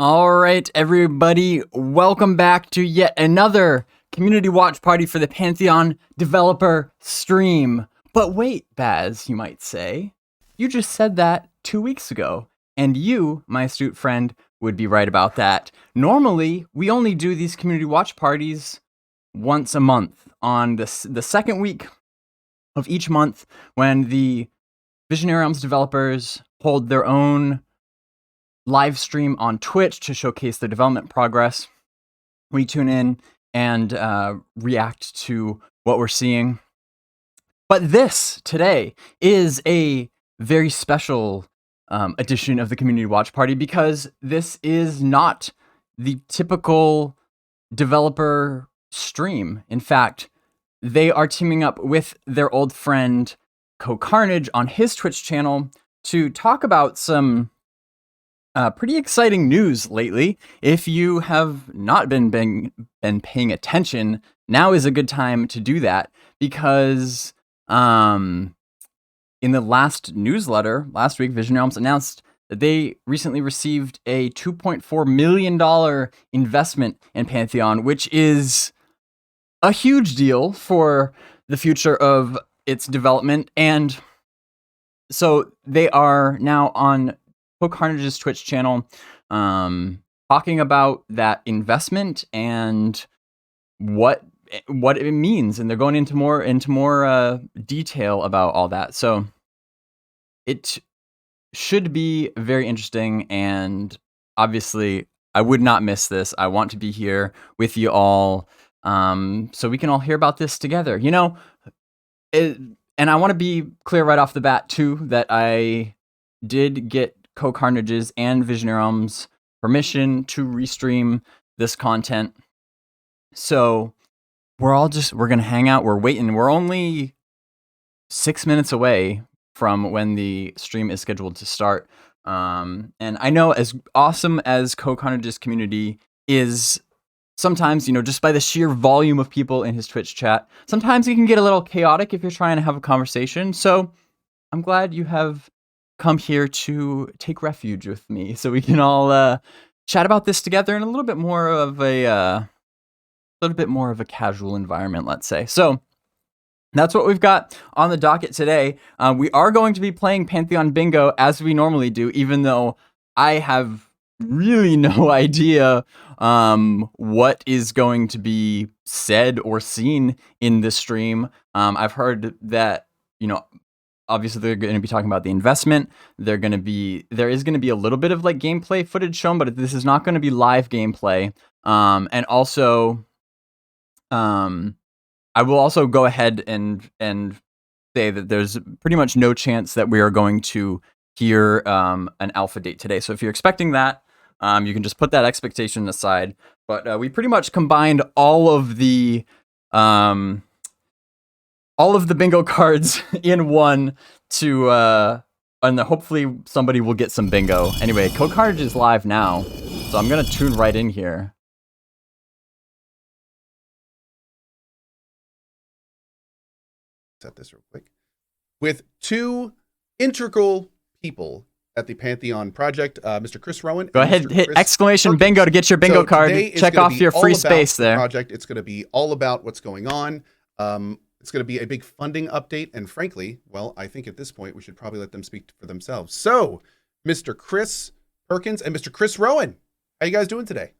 All right, everybody, welcome back to yet another community watch party for the Pantheon developer stream. But wait, Baz, you might say, you just said that 2 weeks ago, and you, my astute friend, would be right about that. Normally, we only do these community watch parties once a month on the second week of each month when the Visionary Realms developers hold their own live stream on Twitch to showcase their development progress. We tune in and react to what we're seeing. But this today is a very special edition of the Community Watch Party because this is not the typical developer stream. In fact, they are teaming up with their old friend Cohh on his Twitch channel to talk about some pretty exciting news lately. If you have not been paying attention, now is a good time to do that because in the last newsletter last week, Vision Realms announced that they recently received a $2.4 million investment in Pantheon, which is a huge deal for the future of its development. And so they are now on Cohh's Twitch channel, talking about that investment and what it means, and they're going into more detail about all that. So it should be very interesting, and obviously, I would not miss this. I want to be here with you all, so we can all hear about this together. You know, and I want to be clear right off the bat too that I did get Cohh's and Visionary Realms permission to restream this content. So we're gonna hang out, we're waiting. We're only 6 minutes away from when the stream is scheduled to start. And I know as awesome as Cohh's community is, sometimes, you know, just by the sheer volume of people in his Twitch chat, sometimes it can get a little chaotic if you're trying to have a conversation. So I'm glad you have come here to take refuge with me so we can all chat about this together in a little bit more of a casual environment, let's say. So that's what we've got on the docket today. We are going to be playing Pantheon Bingo as we normally do, even though I have really no idea what is going to be said or seen in this stream. I've heard that, you know, obviously they're going to be talking about the investment. There is going to be a little bit of like gameplay footage shown, but this is not going to be live gameplay. And also, I will also go ahead and say that there's pretty much no chance that we are going to hear an alpha date today. So if you're expecting that, you can just put that expectation aside. But we pretty much combined all of the bingo cards in one to and hopefully somebody will get some bingo. Anyway, Cohh is live now, so I'm gonna tune right in here. Set this real quick. With two integral people at the Pantheon project, Mr. Chris Rowan. Go ahead, hit exclamation bingo to get your bingo card. Check off your free space there. Project. It's going to be all about what's going on. It's going to be a big funding update, and frankly, well, I think at this point we should probably let them speak for themselves. So, Mr. Chris Perkins and Mr. Chris Rowan, how you guys doing today?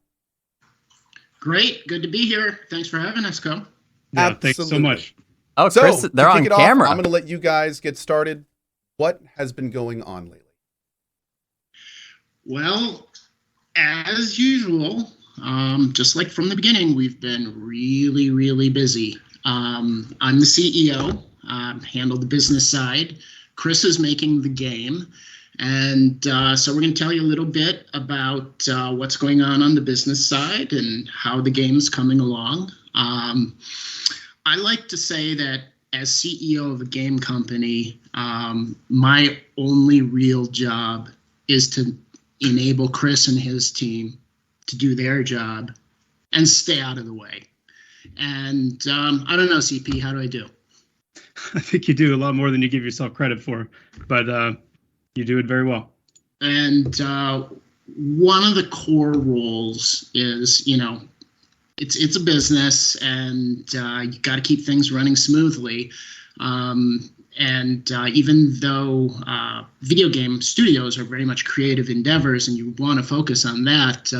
Great, good to be here. Thanks for having us, Co. Yeah, thanks so much. Oh, so, Chris, they're on camera. I'm going to let you guys get started. What has been going on lately? Well, as usual, just like from the beginning, we've been really, really busy. I'm the CEO, handle the business side. Chris is making the game. And so we're going to tell you a little bit about what's going on the business side and how the game's coming along. I like to say that as CEO of a game company, my only real job is to enable Chris and his team to do their job and stay out of the way. And I don't know, CP, how do I do? I think you do a lot more than you give yourself credit for, but you do it very well. And one of the core roles is, it's a business, and you got to keep things running smoothly. Even though video game studios are very much creative endeavors and you want to focus on that,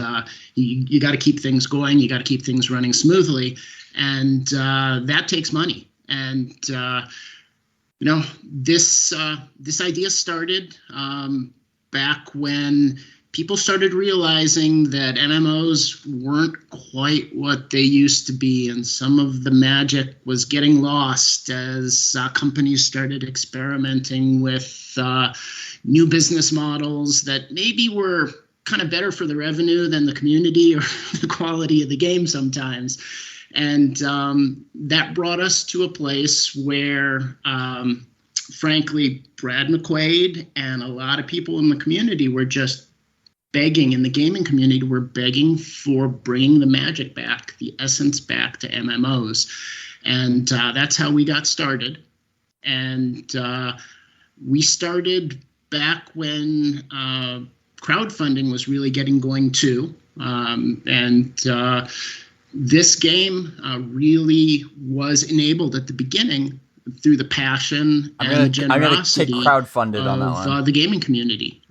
you got to keep things going, you got to keep things running smoothly, and that takes money. And this idea started back when people started realizing that MMOs weren't quite what they used to be, and some of the magic was getting lost as companies started experimenting with new business models that maybe were kind of better for the revenue than the community or the quality of the game sometimes. And that brought us to a place where, frankly, Brad McQuaid and a lot of people in the community were just begging, in the gaming community, were begging for bringing the magic back, the essence back to MMOs. And that's how we got started. And we started back when crowdfunding was really getting going too. This game really was enabled at the beginning through the passion and the generosity of the gaming community.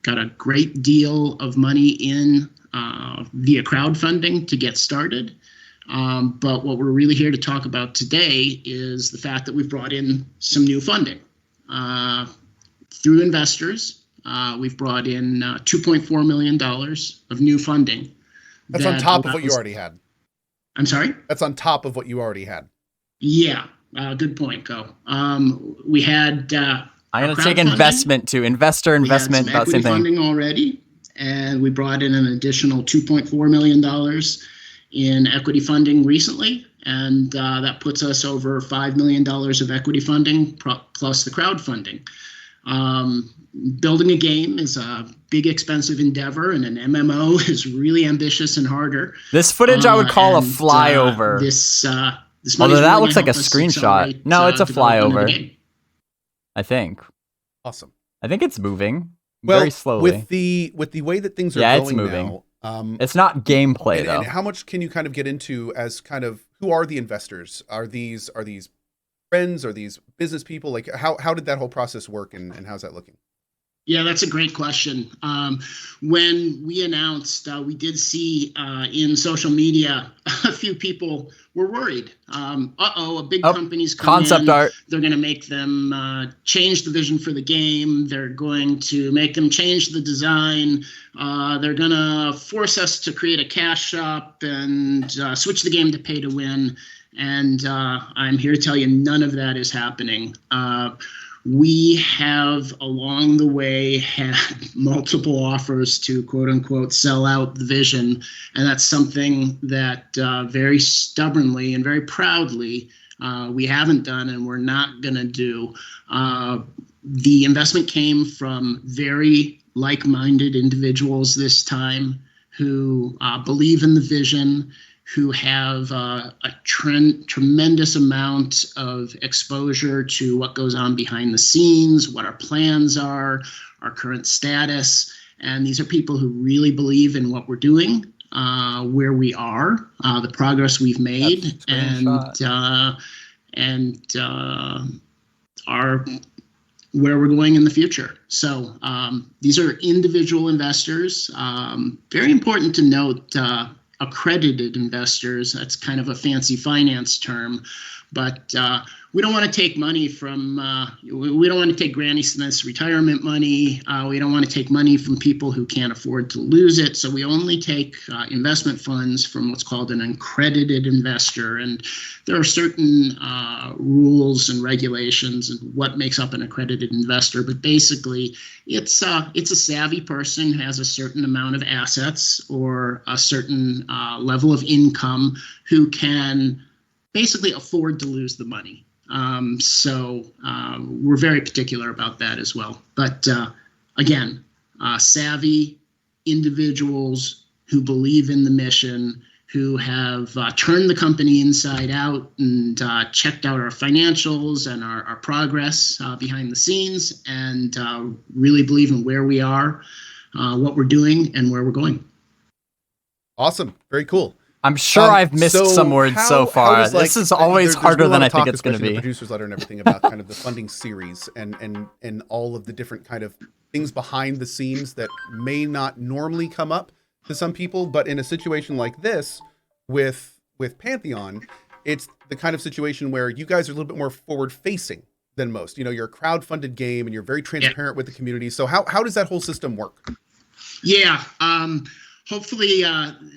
Got a great deal of money in via crowdfunding to get started. But what we're really here to talk about today is the fact that we've brought in some new funding. Through investors, we've brought in $2.4 million of new funding. That's on top of what you already had. I'm sorry? That's on top of what you already had. Yeah, good point, Cohh. We had... I'm going to take investment too. Investor investment, about the same thing. Funding already, and we brought in an additional $2.4 million in equity funding recently, and that puts us over $5 million of equity funding plus the crowdfunding. Building a game is a big, expensive endeavor, and an MMO is really ambitious and harder. This footage I would call a flyover. Although that looks like a screenshot. No, it's a flyover. I think. Awesome. I think it's moving very slowly. With the way that things are going it's moving. now. It's not gameplay though. And how much can you kind of get into as kind of who are the investors? Are these friends? Are these business people? Like how did that whole process work, and how's that looking? Yeah, that's a great question. When we announced, we did see in social media, a few people were worried. A big company's coming in. Art. They're going to make them change the vision for the game. They're going to make them change the design. They're going to force us to create a cash shop and switch the game to pay to win. And I'm here to tell you none of that is happening. We have, along the way, had multiple offers to, quote unquote, sell out the vision. And that's something that very stubbornly and very proudly we haven't done and we're not going to do. The investment came from very like-minded individuals this time who believe in the vision, who have a tremendous amount of exposure to what goes on behind the scenes, what our plans are, our current status. And these are people who really believe in what we're doing, where we are, the progress we've made, and where we're going in the future. So these are individual investors. Very important to note, accredited investors. That's kind of a fancy finance term, but we don't want to take money from, we don't want to take Granny Smith's retirement money. We don't want to take money from people who can't afford to lose it. So we only take investment funds from what's called an accredited investor. And there are certain rules and regulations and what makes up an accredited investor. But basically, it's a savvy person who has a certain amount of assets or a certain level of income who can basically afford to lose the money. So we're very particular about that as well. But again, savvy individuals who believe in the mission, who have turned the company inside out and checked out our financials and our progress behind the scenes, and really believe in where we are. what we're doing and where we're going. Awesome. Very cool. I'm sure I've missed some words so far. This is always harder than I think it's going to be. The producer's letter and everything about kind of the funding series and all of the different kind of things behind the scenes that may not normally come up to some people, but in a situation like this with Pantheon, it's the kind of situation where you guys are a little bit more forward facing than most. You know, you're a crowd-funded game and you're very transparent with the community. So how does that whole system work? Yeah. Hopefully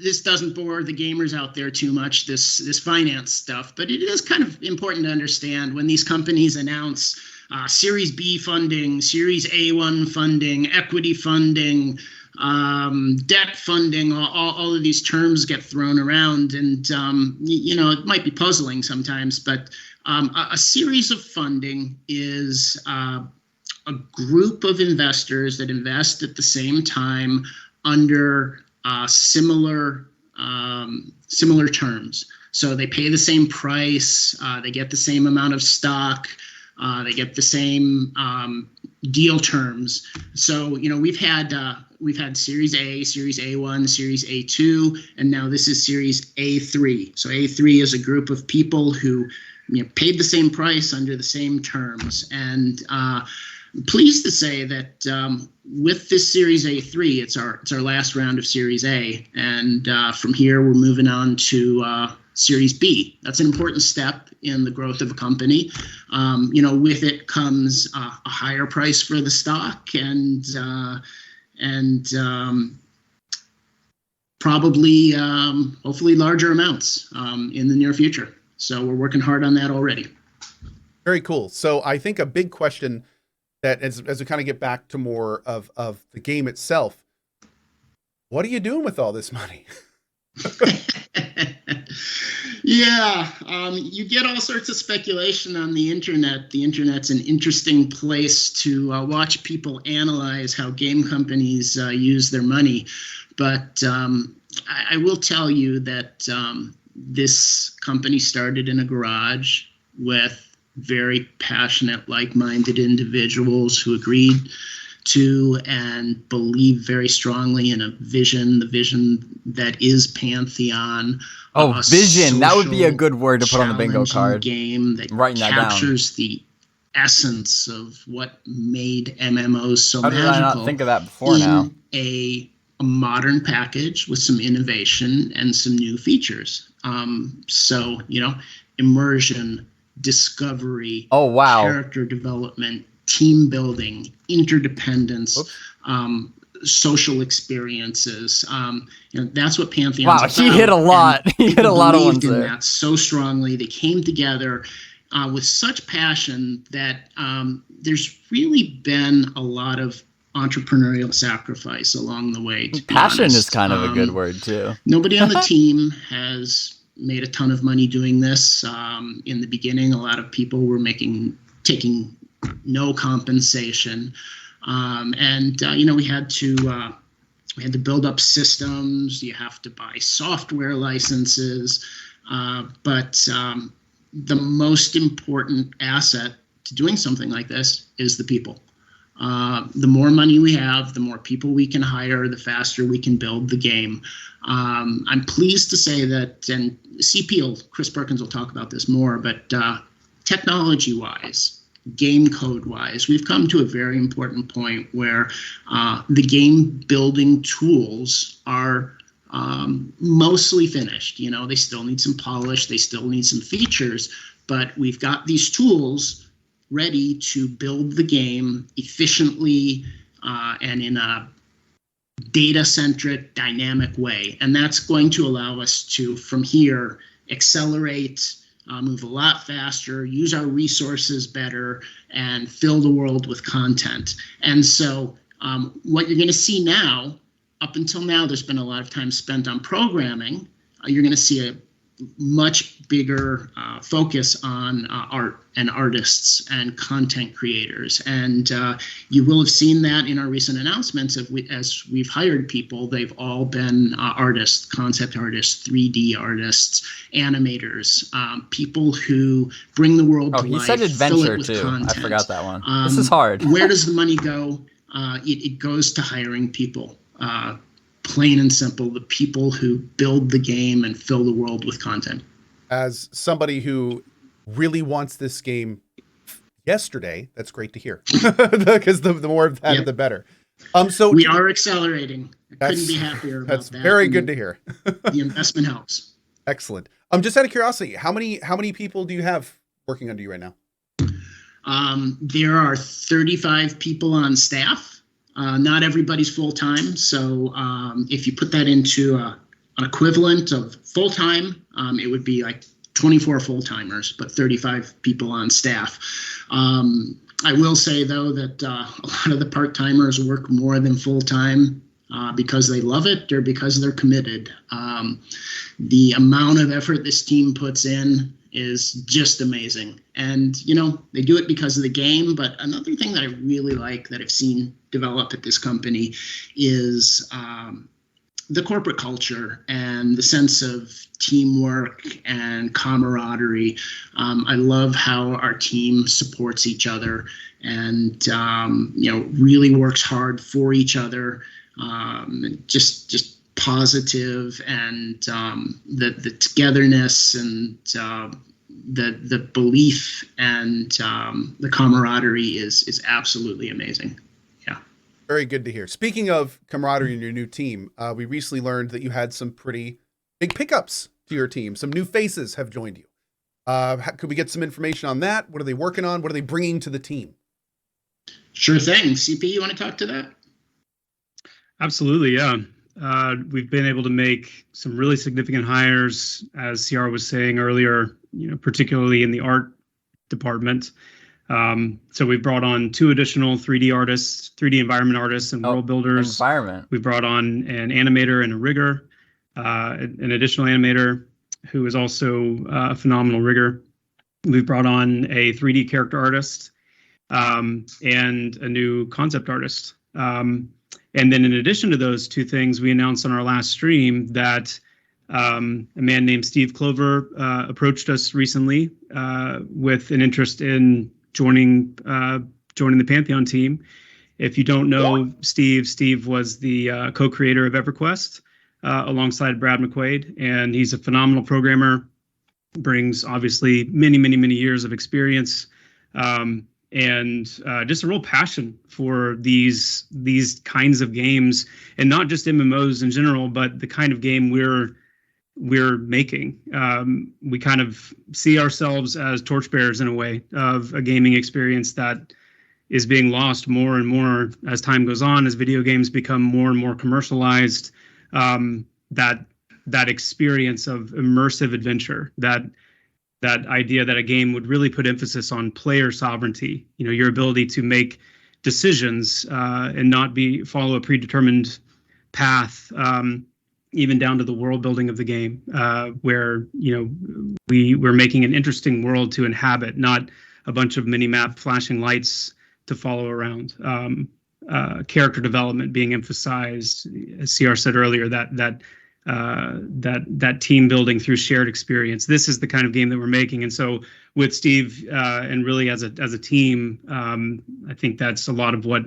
this doesn't bore the gamers out there too much, this finance stuff, but it is kind of important to understand when these companies announce Series B funding, Series A1 funding, equity funding, debt funding, all of these terms get thrown around, and you know, it might be puzzling sometimes, but a series of funding is a group of investors that invest at the same time under similar terms. So they pay the same price, they get the same amount of stock, they get the same deal terms. So, you know, we've had Series A, Series A1, Series A2, and now this is Series A3. So A3 is a group of people who, you know, paid the same price under the same terms. And pleased to say that with this Series A3, it's our last round of Series A, and from here we're moving on to Series B. That's an important step in the growth of a company. You know, with it comes a higher price for the stock, and probably, hopefully, larger amounts in the near future. So we're working hard on that already. Very cool. So I think a big question that as we kind of get back to more of the game itself, what are you doing with all this money? Yeah, you get all sorts of speculation on the internet. The internet's an interesting place to watch people analyze how game companies use their money. But I will tell you that this company started in a garage with very passionate, like-minded individuals who agreed to and believe very strongly in a vision, the vision that is Pantheon. Oh, vision. That would be a good word to put on the bingo card. Game that captures the essence of what made MMOs so magical. How did I not think of that before now? A modern package with some innovation and some new features. So, you know, immersion, discovery, character development, team building, interdependence, social experiences. You know, that's what Pantheon's about. He hit a lot. He hit a lot of ones there. That so strongly. They came together with such passion that there's really been a lot of entrepreneurial sacrifice along the way. Passion is kind of a good word too. Nobody on the team has made a ton of money doing this. In the beginning, a lot of people were taking no compensation, and you know, we had to build up systems. You have to buy software licenses, but the most important asset to doing something like this is the people. The more money we have, the more people we can hire, the faster we can build the game. I'm pleased to say that, and Chris Perkins will talk about this more, but technology-wise, game code-wise, we've come to a very important point where the game building tools are mostly finished. You know, they still need some polish, they still need some features, but we've got these tools ready to build the game efficiently and in a data-centric, dynamic way. And that's going to allow us to, from here, accelerate, move a lot faster, use our resources better, and fill the world with content. And so what you're going to see now, up until now, there's been a lot of time spent on programming. You're going to see a much bigger focus on art and artists and content creators. And you will have seen that in our recent announcements as we've hired people. They've all been artists, concept artists, 3D artists, animators, people who bring the world to life. He said adventure fill it with too. content. I forgot that one. This is hard. Where does the money go? it goes to hiring people. Plain and simple, the people who build the game and fill the world with content. As somebody who really wants this game yesterday, that's great to hear, because the more of that, the better. So we are accelerating. I couldn't be happier about that. That's very good to hear. The investment helps. Excellent. Just out of curiosity, how many people do you have working under you right now? There are 35 people on staff. Not everybody's full-time. So if you put that into an equivalent of full-time, it would be like 24 full-timers, but 35 people on staff. I will say, though, that a lot of the part-timers work more than full-time because they love it or because they're committed. The amount of effort this team puts in is just amazing. And, they do it because of the game. But another thing that I really like that I've seen develop at this company is the corporate culture and the sense of teamwork and camaraderie. I love how our team supports each other and, really works hard for each other. Just positive, and the togetherness and the belief and the camaraderie is absolutely amazing. Yeah. Very good to hear. Speaking of camaraderie in your new team, we recently learned that you had some pretty big pickups to your team. Some new faces have joined you. Could we get some information on that? What are they working on? What are they bringing to the team? Sure thing. CP, you want to talk to that? Absolutely, yeah. We've been able to make some really significant hires, as CR was saying earlier, particularly in the art department. So we brought on 2 additional 3D artists, 3D environment artists and world builders. We brought on an animator and a rigger, an additional animator who is also a phenomenal rigger. We've brought on a 3D character artist and a new concept artist. And then in addition to those 2 things, we announced on our last stream that a man named Steve Clover approached us recently with an interest in joining the Pantheon team. If you don't know Steve was the co-creator of EverQuest alongside Brad McQuaid, and he's a phenomenal programmer, brings obviously many years of experience. And just a real passion for these kinds of games, and not just MMOs in general, but the kind of game we're making. We kind of see ourselves as torchbearers in a way of a gaming experience that is being lost more and more as time goes on, as video games become more and more commercialized. That experience of immersive adventure, that idea that a game would really put emphasis on player sovereignty, your ability to make decisions and not follow a predetermined path, even down to the world building of the game, where we're making an interesting world to inhabit, not a bunch of mini-map flashing lights to follow around. Character development being emphasized, as CR said earlier, that team building through shared experience. This is the kind of game that we're making. And so with Steve and really as a team, I think that's a lot of what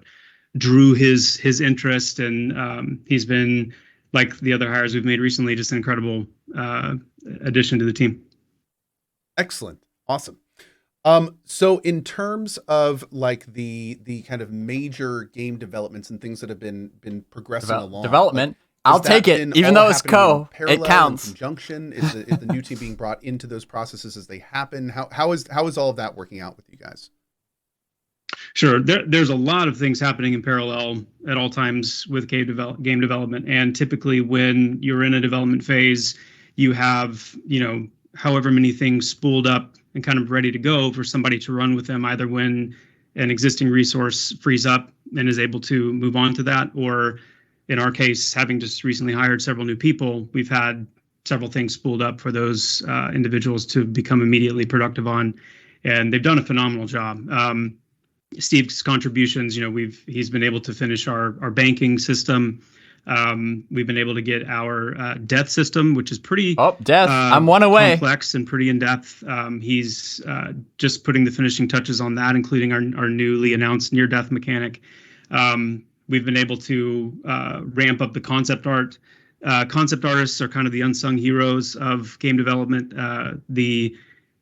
drew his interest. And he's been, like the other hires we've made recently, just an incredible addition to the team. Excellent. Awesome. So in terms of like the kind of major game developments and things that have been progressing along. Development. I'll take it, even though it's Cohh. It counts. In conjunction, is the new team being brought into those processes as they happen? How is all of that working out with you guys? Sure, there's a lot of things happening in parallel at all times with game development, and typically when you're in a development phase, you have however many things spooled up and kind of ready to go for somebody to run with them, either when an existing resource frees up and is able to move on to that, or in our case, having just recently hired several new people, we've had several things spooled up for those individuals to become immediately productive on, and they've done a phenomenal job. Steve's contributions, he's been able to finish our banking system. We've been able to get our death system, which is pretty I'm one away. Complex and pretty in depth. He's just putting the finishing touches on that, including our newly announced near death mechanic. We've been able to ramp up the concept art. Concept artists are kind of the unsung heroes of game development.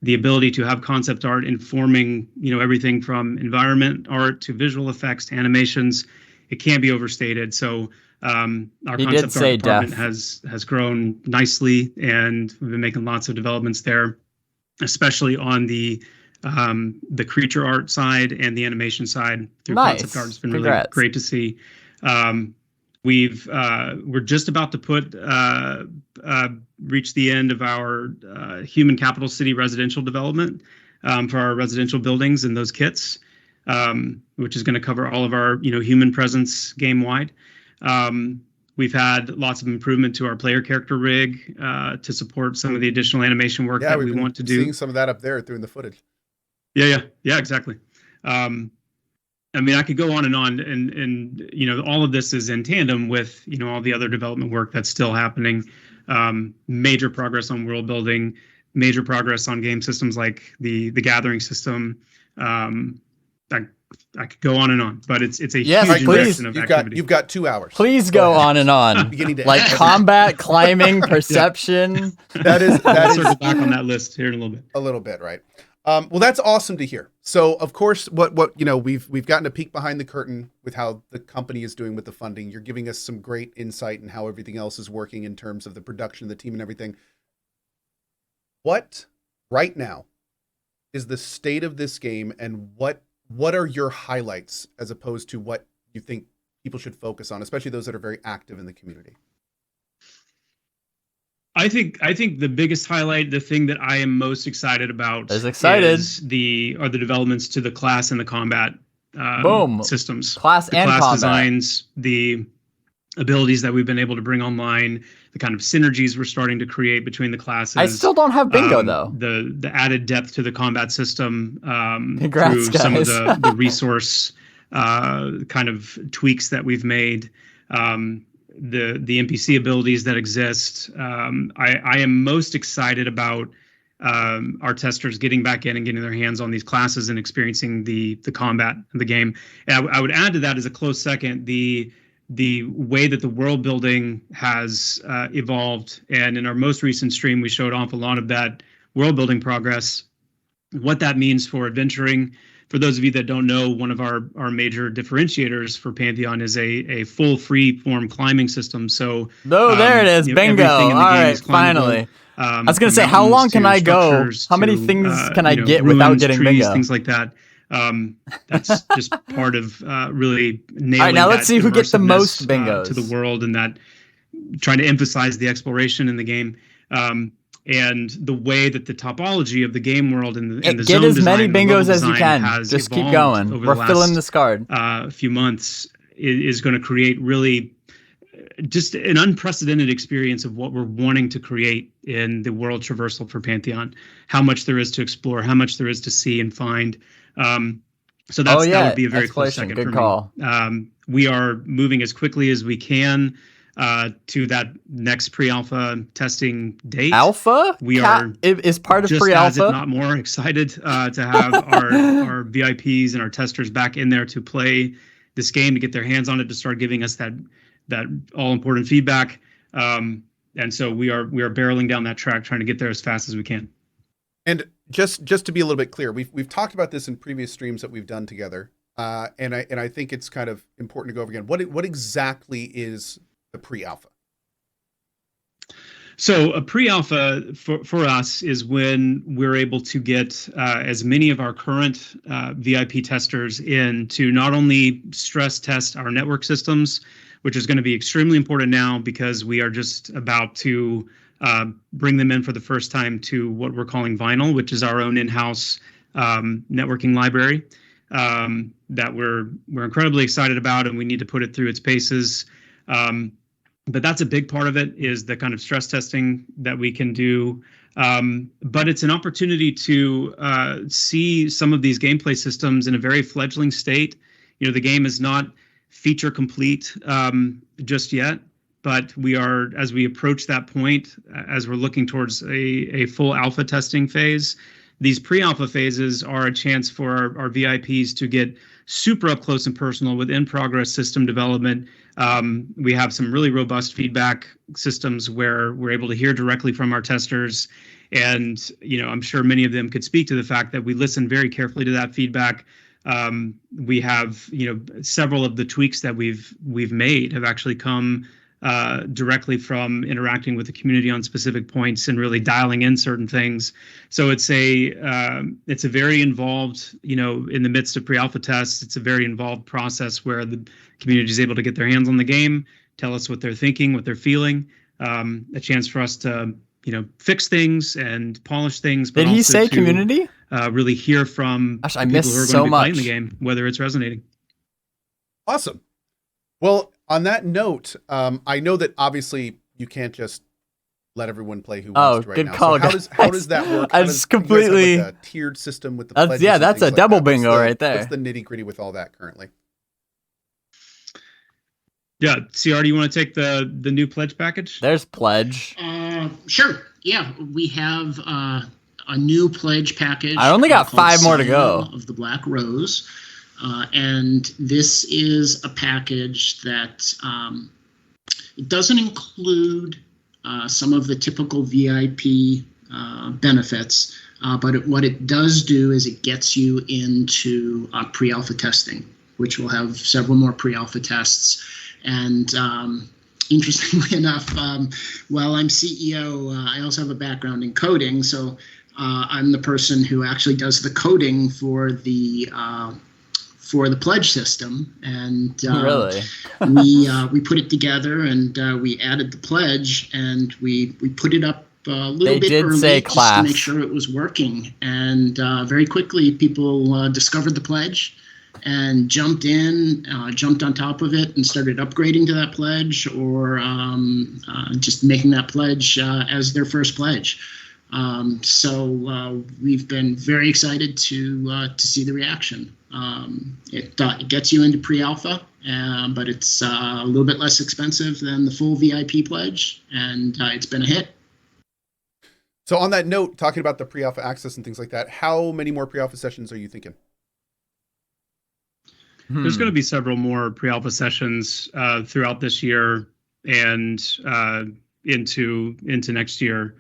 The ability to have concept art informing, everything from environment art to visual effects to animations, it can't be overstated. So our concept art department has grown nicely, and we've been making lots of developments there, especially on the creature art side and the animation side through concept art. It's been really great to see. We're just about to reach the end of our human capital city residential development for our residential buildings and those kits, which is going to cover all of our human presence game wide. We've had lots of improvement to our player character rig to support some of the additional animation work that we want to do. Seeing some of that up there through the footage. Yeah, exactly. I could go on, and all of this is in tandem with all the other development work that's still happening. Major progress on world building, major progress on game systems like the gathering system. I could go on and on, but it's a huge injection of activity. You've got 2 hours. Please go on and on. Beginning to like combat, climbing, perception. That is circle back on that list here in a little bit. A little bit, right? Well, that's awesome to hear. So, of course, what we've gotten a peek behind the curtain with how the company is doing with the funding. You're giving us some great insight in how everything else is working in terms of the production, the team, and everything. What right now is the state of this game, and what are your highlights as opposed to what you think people should focus on, especially those that are very active in the community? I think the biggest highlight, the thing that I am most excited about, is the developments to the class and the combat systems. Class and combat designs, the abilities that we've been able to bring online, the kind of synergies we're starting to create between the classes. I still don't have bingo though. The added depth to the combat system Congrats, through guys. some of the resource kind of tweaks that we've made. The NPC abilities that exist. I am most excited about our testers getting back in and getting their hands on these classes and experiencing the combat in the game. And I would add to that as a close second, the way that the world building has evolved. And in our most recent stream, we showed off a lot of that world building progress, what that means for adventuring. For those of you that don't know, one of our major differentiators for Pantheon is a full free form climbing system. So there it is, bingo. All right, finally. I was going to say, how long can I go? How many things can I get without getting bingo? Things like that. That's just part of really nailing. All right, now let's see who gets the most bingos to the world, and that trying to emphasize the exploration in the game. And the way that the topology of the game world and the get zone as many design, bingos as you can. Has just keep going. We're filling this card. Few months is going to create really just an unprecedented experience of what we're wanting to create in the world traversal for Pantheon. How much there is to explore, how much there is to see and find. So that would be a very close second for call. Me. We are moving as quickly as we can to that next pre-alpha testing date. Alpha? We are is part of just pre-alpha. As if not more excited to have our VIPs and our testers back in there to play this game, to get their hands on it, to start giving us that all important feedback. And so we are barreling down that track, trying to get there as fast as we can. And just to be a little bit clear, we've talked about this in previous streams that we've done together, and I think it's kind of important to go over again. What exactly is the pre-alpha? So a pre-alpha for us is when we're able to get as many of our current VIP testers in to not only stress test our network systems, which is going to be extremely important now because we are just about to bring them in for the first time to what we're calling Vinyl, which is our own in-house networking library that we're incredibly excited about, and we need to put it through its paces. But that's a big part of it, is the kind of stress testing that we can do. But it's an opportunity to see some of these gameplay systems in a very fledgling state. The game is not feature complete just yet, but we are, as we approach that point, as we're looking towards a full alpha testing phase, these pre-alpha phases are a chance for our VIPs to get super up close and personal with in-progress system development. We have some really robust feedback systems where we're able to hear directly from our testers. And, I'm sure many of them could speak to the fact that we listen very carefully to that feedback. We have, several of the tweaks that we've made have actually come directly from interacting with the community on specific points and really dialing in certain things. So it's a very involved, in the midst of pre-alpha tests, it's a very involved process where the community is able to get their hands on the game, tell us what they're thinking, what they're feeling, a chance for us to, fix things and polish things. But did he also say to, community? Really hear from Gosh, I people missed who are so going to be much. playing the game, whether it's resonating. Awesome. Well, on that note, I know that obviously you can't just let everyone play who wants to right good now. call, So how does that work? I How just you guys have, completely- like, a tiered system with the pledges Yeah, and that's things a like double that. What's bingo right there. What's the nitty gritty with all that currently? Yeah, CR, do you want to take the new pledge package? There's pledge. Sure. Yeah, we have a new pledge package. I only got called 5 more to go. Cenalan of the Black Rose. And this is a package that it doesn't include some of the typical VIP benefits, but what it does do is it gets you into pre-alpha testing, which will have several more pre-alpha tests. And interestingly enough, while I'm CEO, I also have a background in coding, so I'm the person who actually does the coding for the pledge system. And Really? we put it together, and we added the pledge, and we put it up a little bit early just to make sure it was working. And very quickly, people discovered the pledge and jumped on top of it and started upgrading to that pledge, or just making that pledge as their first pledge. So we've been very excited to see the reaction. It gets you into pre-alpha, but it's a little bit less expensive than the full VIP pledge, and it's been a hit. So on that note, talking about the pre-alpha access and things like that, how many more pre-alpha sessions are you thinking? There's going to be several more pre-alpha sessions throughout this year and into next year.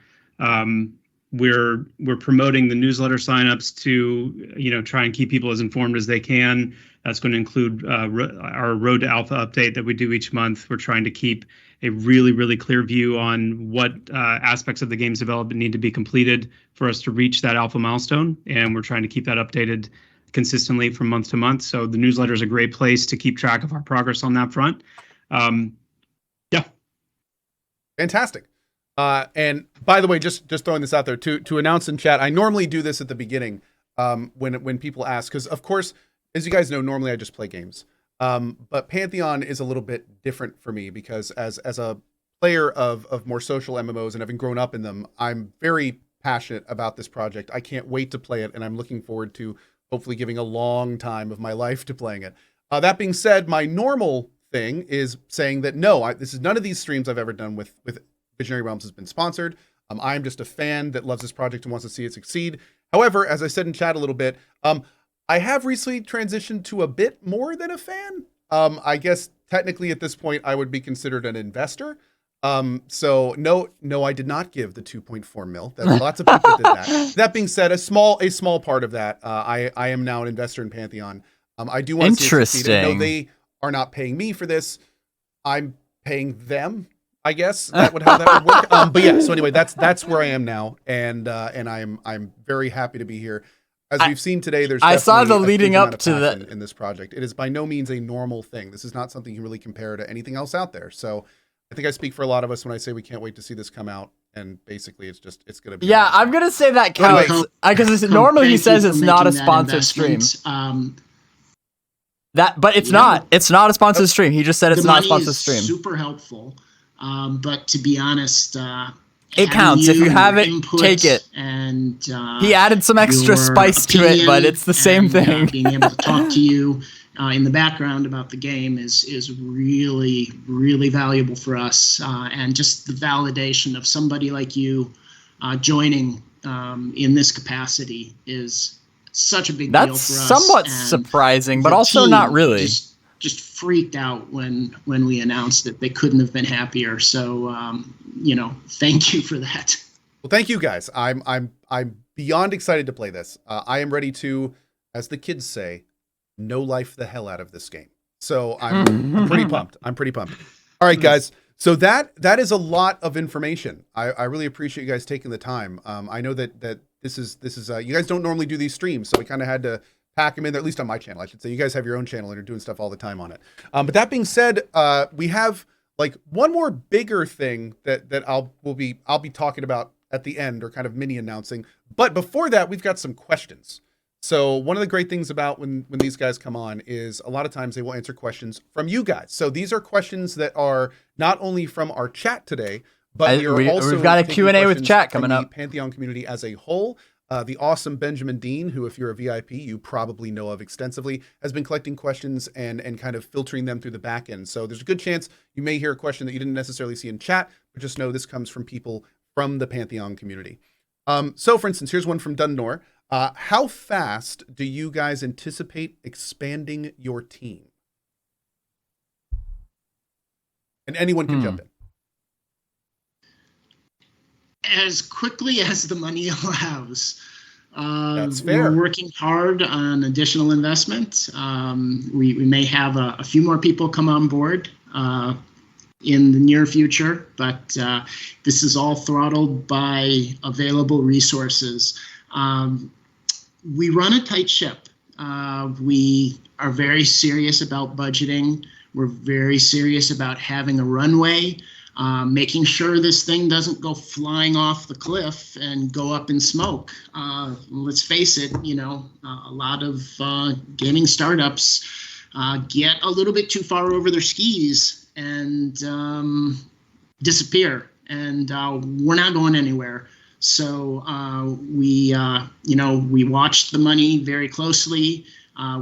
We're promoting the newsletter signups to try and keep people as informed as they can. That's going to include our Road to Alpha update that we do each month. We're trying to keep a really, really clear view on what aspects of the game's development need to be completed for us to reach that alpha milestone, and we're trying to keep that updated consistently from month to month. So the newsletter is a great place to keep track of our progress on that front. Yeah. Fantastic. And by the way, just throwing this out there to announce in chat, I normally do this at the beginning when people ask, because of course, as you guys know, normally I just play games. But Pantheon is a little bit different for me because as a player of more social MMOs and having grown up in them, I'm very passionate about this project. I can't wait to play it, and I'm looking forward to hopefully giving a long time of my life to playing it. That being said, my normal thing is saying that no, this is none of these streams I've ever done with Visionary Realms has been sponsored. I'm just a fan that loves this project and wants to see it succeed. However, as I said in chat a little bit, I have recently transitioned to a bit more than a fan. I guess technically at this point I would be considered an investor. So no, I did not give the 2.4 mil. Lots of people did that. That being said, a small part of that, I am now an investor in Pantheon. I do want to see it succeed. No, they are not paying me for this. I'm paying them, I guess. How that would work. But yeah, so anyway, that's where I am now, and I'm very happy to be here. As we've seen today, there's I saw the definitely a leading huge amount up of to passion the in this project. It is by no means a normal thing. This is not something you really compare to anything else out there. So I think I speak for a lot of us when I say we can't wait to see this come out. And basically, it's going to be. Yeah, I'm gonna say that counts because normally he says it's not a sponsored stream. But it's not. It's not a sponsored stream. He just said it's not a sponsored stream. Super helpful, but to be honest, it counts. If you have it, take it. And he added some extra spice to it, but it's the same thing. Being able to talk to you in the background about the game is really, really valuable for us. And just the validation of somebody like you joining in this capacity is such a big deal for That's us. somewhat and surprising, but the also team not really. Just freaked out when we announced it. They couldn't have been happier. So thank you for that. Well, thank you guys. I'm beyond excited to play this. I am ready to, as the kids say, no life the hell out of this game. So I'm pretty pumped. All right, guys. So that is a lot of information. I really appreciate you guys taking the time. I know that this is you guys don't normally do these streams, so we kind of had to pack them in there, at least on my channel, I should say. You guys have your own channel and are doing stuff all the time on it. But that being said, we have like one more bigger thing that I'll be talking about at the end, or kind of mini announcing. But before that, we've got some questions. So one of the great things about when these guys come on is a lot of times they will answer questions from you guys. So these are questions that are not only from our chat today, but we've got a Q&A with chat coming up. The Pantheon community as a whole. The awesome Benjamin Dean, who, if you're a VIP, you probably know of extensively, has been collecting questions and kind of filtering them through the back end. So there's a good chance you may hear a question that you didn't necessarily see in chat, but just know this comes from people from the Pantheon community. So for instance, here's one from Donler. How fast do you guys anticipate expanding your team? And anyone can jump in. As quickly as the money allows. That's fair. We're working hard on additional investment. We may have a few more people come on board in the near future, but this is all throttled by available resources. We run a tight ship. We are very serious about budgeting. We're very serious about having a runway. Making sure this thing doesn't go flying off the cliff and go up in smoke. Let's face it, a lot of gaming startups get a little bit too far over their skis and disappear, and we're not going anywhere. So we watch the money very closely.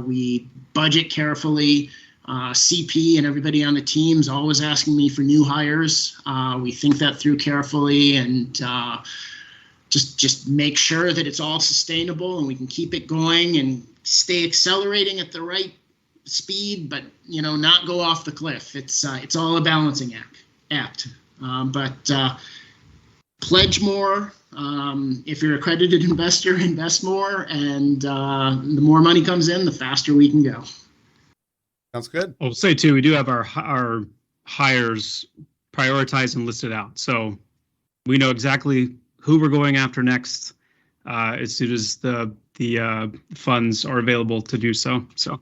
We budget carefully. CP and everybody on the team is always asking me for new hires. We think that through carefully and just make sure that it's all sustainable and we can keep it going and stay accelerating at the right speed, but not go off the cliff. It's all a balancing act. But pledge more. If you're an accredited investor, invest more, and the more money comes in, the faster we can go. Sounds good. I'll say too, we do have our hires prioritized and listed out, so we know exactly who we're going after next as soon as the funds are available to do so. So,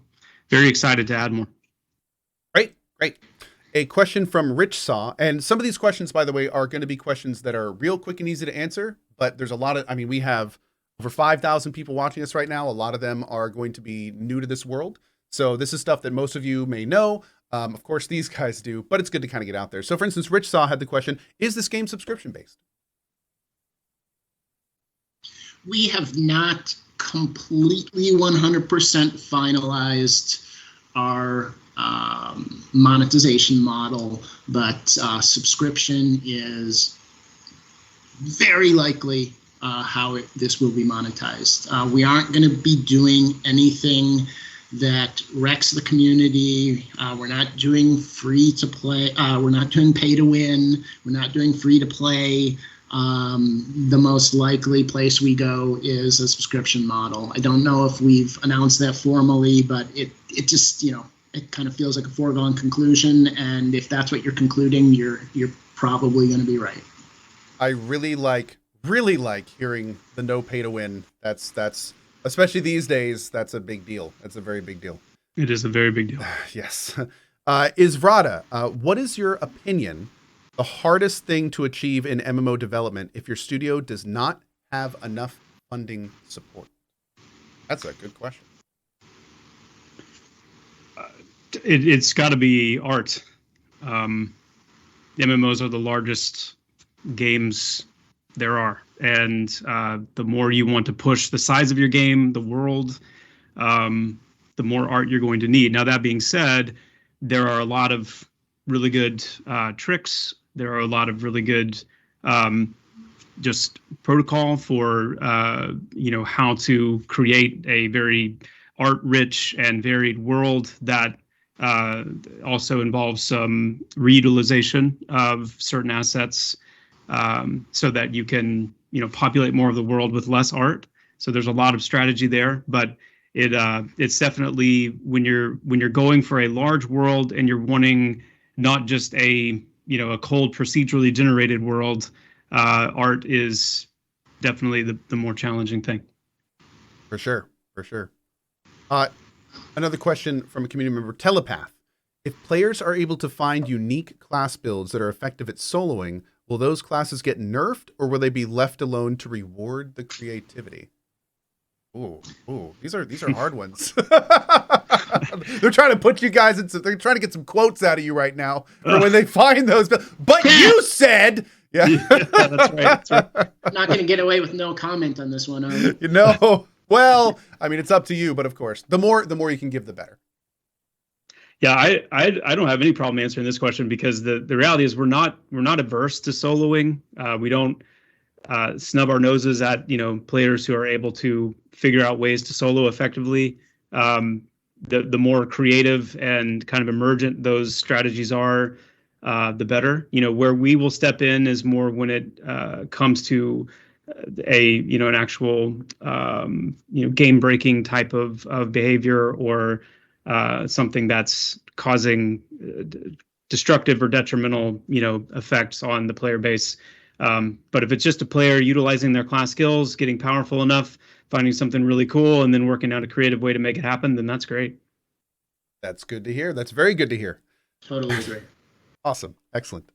very excited to add more. Great. A question from Rich Saw, and some of these questions, by the way, are going to be questions that are real quick and easy to answer. But there's a lot of, we have over 5,000 people watching us right now. A lot of them are going to be new to this world. So this is stuff that most of you may know. Of course, these guys do, but it's good to kind of get out there. So for instance, Rich Saw had the question, is this game subscription based? We have not completely 100% finalized our monetization model, but subscription is very likely how this will be monetized. We aren't going to be doing anything that wrecks the community. We're not doing free to play. We're not doing pay to win. We're not doing free to play. The most likely place we go is a subscription model. I don't know if we've announced that formally, but it just, it kind of feels like a foregone conclusion. And if that's what you're concluding, you're probably going to be right. I really like hearing the no pay to win. That's especially these days, that's a big deal. That's a very big deal. It is a very big deal. Yes. Isvrada, what is your opinion, the hardest thing to achieve in MMO development if your studio does not have enough funding support? That's a good question. It's got to be art. MMOs are the largest games there are, and the more you want to push the size of your game, the world, the more art you're going to need. Now, that being said, there are a lot of really good tricks. There are a lot of really good just protocol for how to create a very art-rich and varied world that also involves some reutilization of certain assets, so that you can populate more of the world with less art. So there's a lot of strategy there, but it's definitely when you're going for a large world and you're wanting not just a cold procedurally generated world, art is definitely the more challenging thing. For sure. Another question from a community member, Telepath. If players are able to find unique class builds that are effective at soloing, will those classes get nerfed, or will they be left alone to reward the creativity? Ooh, these are hard ones. They're trying to put you guys into. They're trying to get some quotes out of you right now for when they find those. But you said, yeah, that's right. I'm not going to get away with no comment on this one, are you? Well, I mean, it's up to you, but of course, the more you can give, the better. Yeah, I don't have any problem answering this question, because the reality is we're not averse to soloing. We don't snub our noses at players who are able to figure out ways to solo effectively. The more creative and kind of emergent those strategies are, the better. Where we will step in is more when it comes to an actual game breaking type of behavior, or something that's causing destructive or detrimental effects on the player base. But if it's just a player utilizing their class skills, getting powerful enough, finding something really cool, and then working out a creative way to make it happen, then that's great. That's good to hear. That's very good to hear. Totally agree. Awesome. Excellent.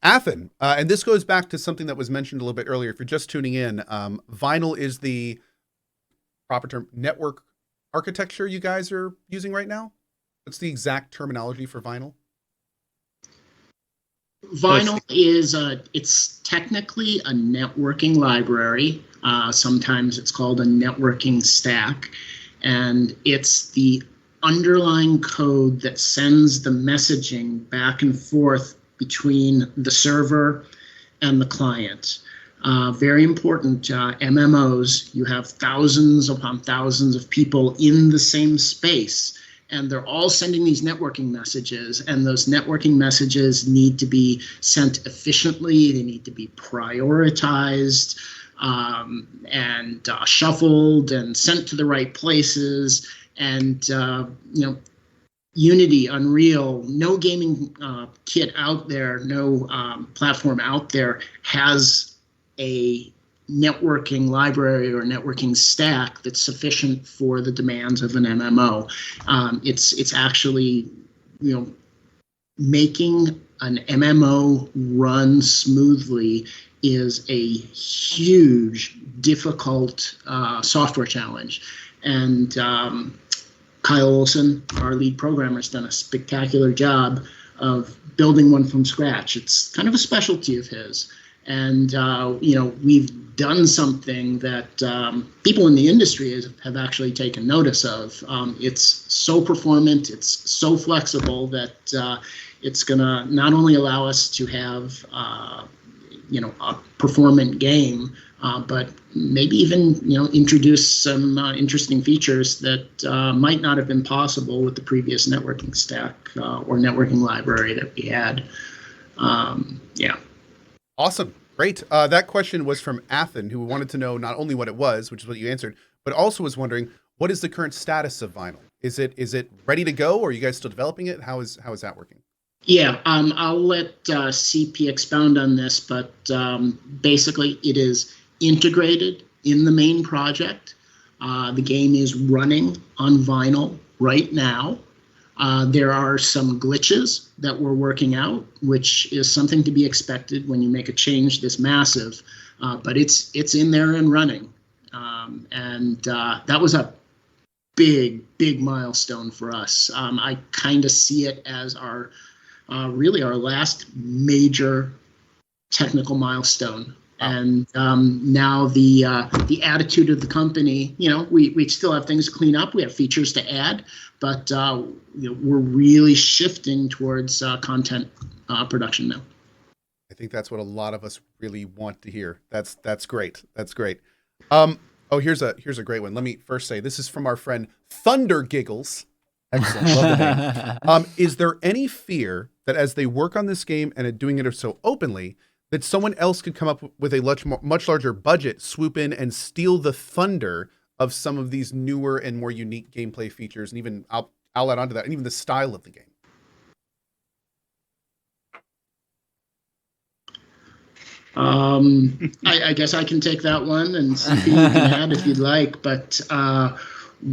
Athen, and this goes back to something that was mentioned a little bit earlier. If you're just tuning in, Vinyl is the proper term, network architecture you guys are using right now? What's the exact terminology for Vinyl? Vinyl is it's technically a networking library. Sometimes it's called a networking stack, and it's the underlying code that sends the messaging back and forth between the server and the client. Very important. MMOs, you have thousands upon thousands of people in the same space, and they're all sending these networking messages, and those networking messages need to be sent efficiently. They need to be prioritized and shuffled and sent to the right places. And Unity, Unreal, no gaming kit out there, no platform out there has a networking library or networking stack that's sufficient for the demands of an MMO. It's actually, making an MMO run smoothly is a huge, difficult software challenge. And Kyle Olson, our lead programmer, has done a spectacular job of building one from scratch. It's kind of a specialty of his. And, we've done something that people in the industry have actually taken notice of. It's so performant, it's so flexible that it's going to not only allow us to have, a performant game, but maybe even, introduce some interesting features that might not have been possible with the previous networking stack or networking library that we had. Yeah. Awesome. Great. That question was from Athen, who wanted to know not only what it was, which is what you answered, but also was wondering, what is the current status of Vinyl? Is it ready to go, or are you guys still developing it? How is that working? Yeah, I'll let CP expound on this, but basically it is integrated in the main project. The game is running on Vinyl right now. There are some glitches that we're working out, which is something to be expected when you make a change this massive, but it's in there and running. And that was a big milestone for us. I kind of see it as our last major technical milestone. And now the attitude of the company, we still have things to clean up. We have features to add, but we're really shifting towards content production now. I think that's what a lot of us really want to hear. That's great. That's great. Oh, here's a great one. Let me first say this is from our friend Thunder Giggles. Excellent. Love the name. Is there any fear that as they work on this game and are doing it so openly, that someone else could come up with a much larger budget, swoop in and steal the thunder of some of these newer and more unique gameplay features, and even I'll add onto that, and even the style of the game? I guess I can take that one and see if you can add if you'd like, but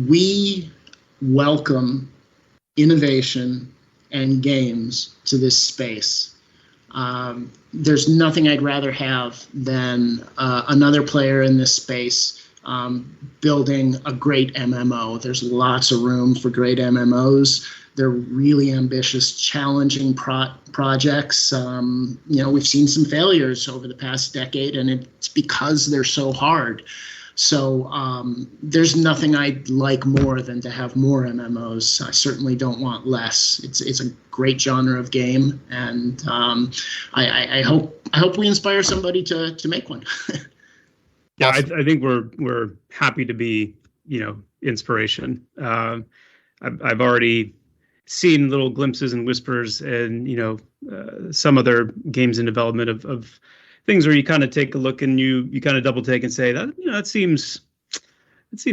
we welcome innovation and games to this space. There's nothing I'd rather have than another player in this space building a great MMO. There's lots of room for great MMOs. They're really ambitious, challenging projects. We've seen some failures over the past decade, and it's because they're so hard. So there's nothing I'd like more than to have more MMOs. I certainly don't want less. It's a great genre of game, and I hope we inspire somebody to make one. Yeah, I think we're happy to be, inspiration. I've already seen little glimpses and whispers and, some other games in development of things where you kind of take a look and you kind of double take and say that, it seems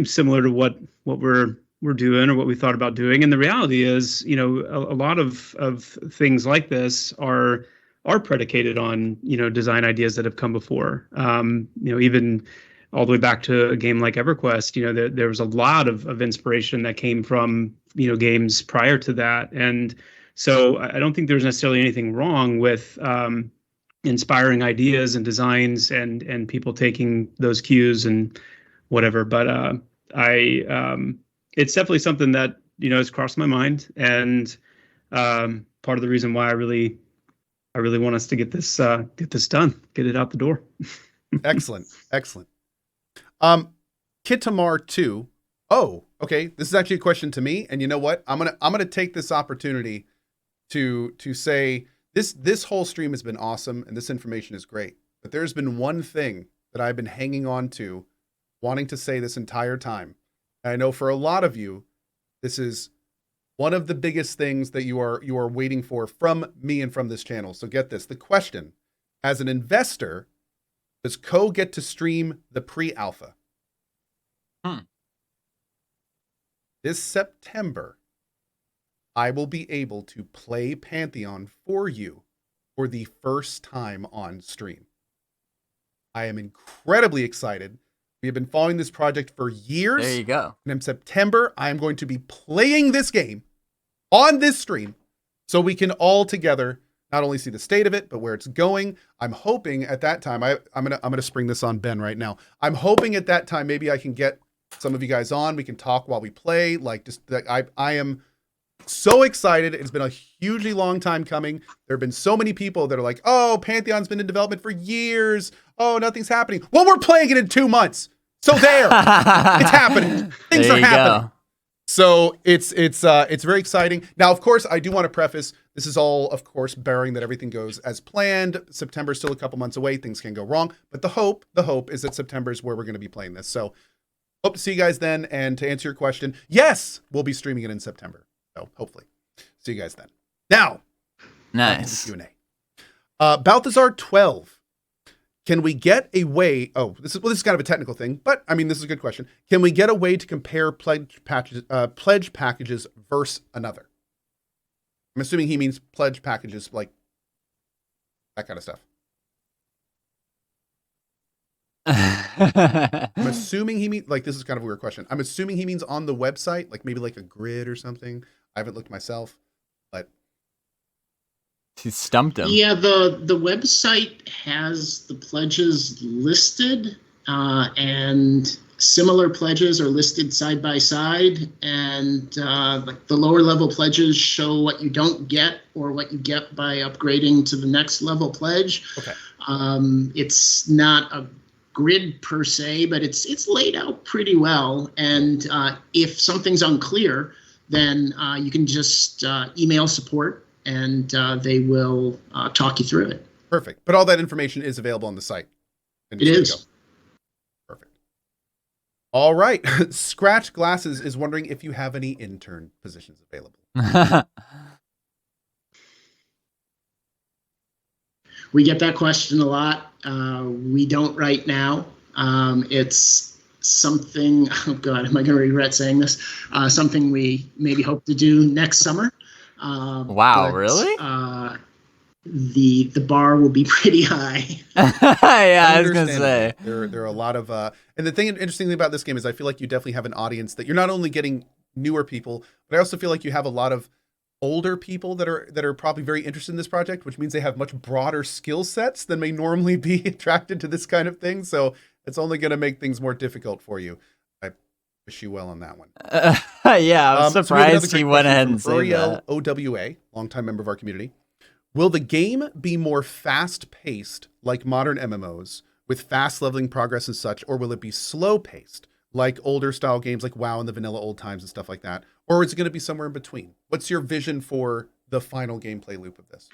similar to what we're doing or what we thought about doing. And the reality is, a lot of things like this are predicated on, design ideas that have come before. Even all the way back to a game like EverQuest, there was a lot of inspiration that came from, games prior to that. And so I don't think there's necessarily anything wrong with inspiring ideas and designs and people taking those cues and whatever. But it's definitely something that, has crossed my mind. And part of the reason why I really want us to get this done, get it out the door. Excellent. Kitamar 2. Oh, okay. This is actually a question to me. And you know what? I'm gonna take this opportunity to say this whole stream has been awesome and this information is great. But there's been one thing that I've been hanging on to, wanting to say this entire time. And I know for a lot of you, this is one of the biggest things that you are waiting for from me and from this channel. So get this. The question: as an investor, does Cohh get to stream the pre-alpha? This September, I will be able to play Pantheon for you for the first time on stream. I am incredibly excited. We have been following this project for years. There you go. And in September, I am going to be playing this game on this stream so we can all together not only see the state of it, but where it's going. I'm hoping at that time, I'm gonna spring this on Ben right now. I'm hoping at that time, maybe I can get some of you guys on. We can talk while we play. I am so excited. It's been a hugely long time coming. There have been so many people that are like, oh, Pantheon's been in development for years. Oh, nothing's happening. Well, we're playing it in 2 months. So there, it's happening. Things are happening. Go. So it's very exciting. Now, of course, I do want to preface, this is all, of course, bearing that everything goes as planned. September is still a couple months away. Things can go wrong. But the hope is that September is where we're going to be playing this. So hope to see you guys then. And to answer your question, yes, we'll be streaming it in September. So hopefully see you guys then. Now, nice Q&A. Balthazar 12. Can we get a way? Oh, this is kind of a technical thing, but I mean, this is a good question. Can we get a way to compare pledge packages versus another? I'm assuming he means pledge packages, like that kind of stuff. I'm assuming he means, like, this is kind of a weird question. I'm assuming he means on the website, like maybe like a grid or something. I haven't looked myself, but he stumped him. Yeah, the website has the pledges listed, and similar pledges are listed side by side, and like the lower level pledges show what you don't get or what you get by upgrading to the next level pledge. Okay. It's not a grid per se, but it's laid out pretty well. And if something's unclear, then you can just email support, and they will talk you through it. Perfect. But all that information is available on the site. And It it's good is. to go. Perfect. All right. Scratch Glasses is wondering if you have any intern positions available. We get that question a lot. We don't right now. It's something, oh God, am I going to regret saying this? Something we maybe hope to do next summer. Wow, really? The bar will be pretty high. Yeah, I was going to say. There are a lot of, and the thing interestingly about this game is I feel like you definitely have an audience that you're not only getting newer people, but I also feel like you have a lot of older people that are probably very interested in this project, which means they have much broader skill sets than may normally be attracted to this kind of thing. So it's only going to make things more difficult for you. I wish you well on that one. Yeah, I'm surprised he went ahead and said that. OWA, longtime member of our community. Will the game be more fast-paced like modern MMOs with fast leveling progress and such, or will it be slow-paced like older style games like WoW and the vanilla old times and stuff like that? Or is it going to be somewhere in between? What's your vision for the final gameplay loop of this?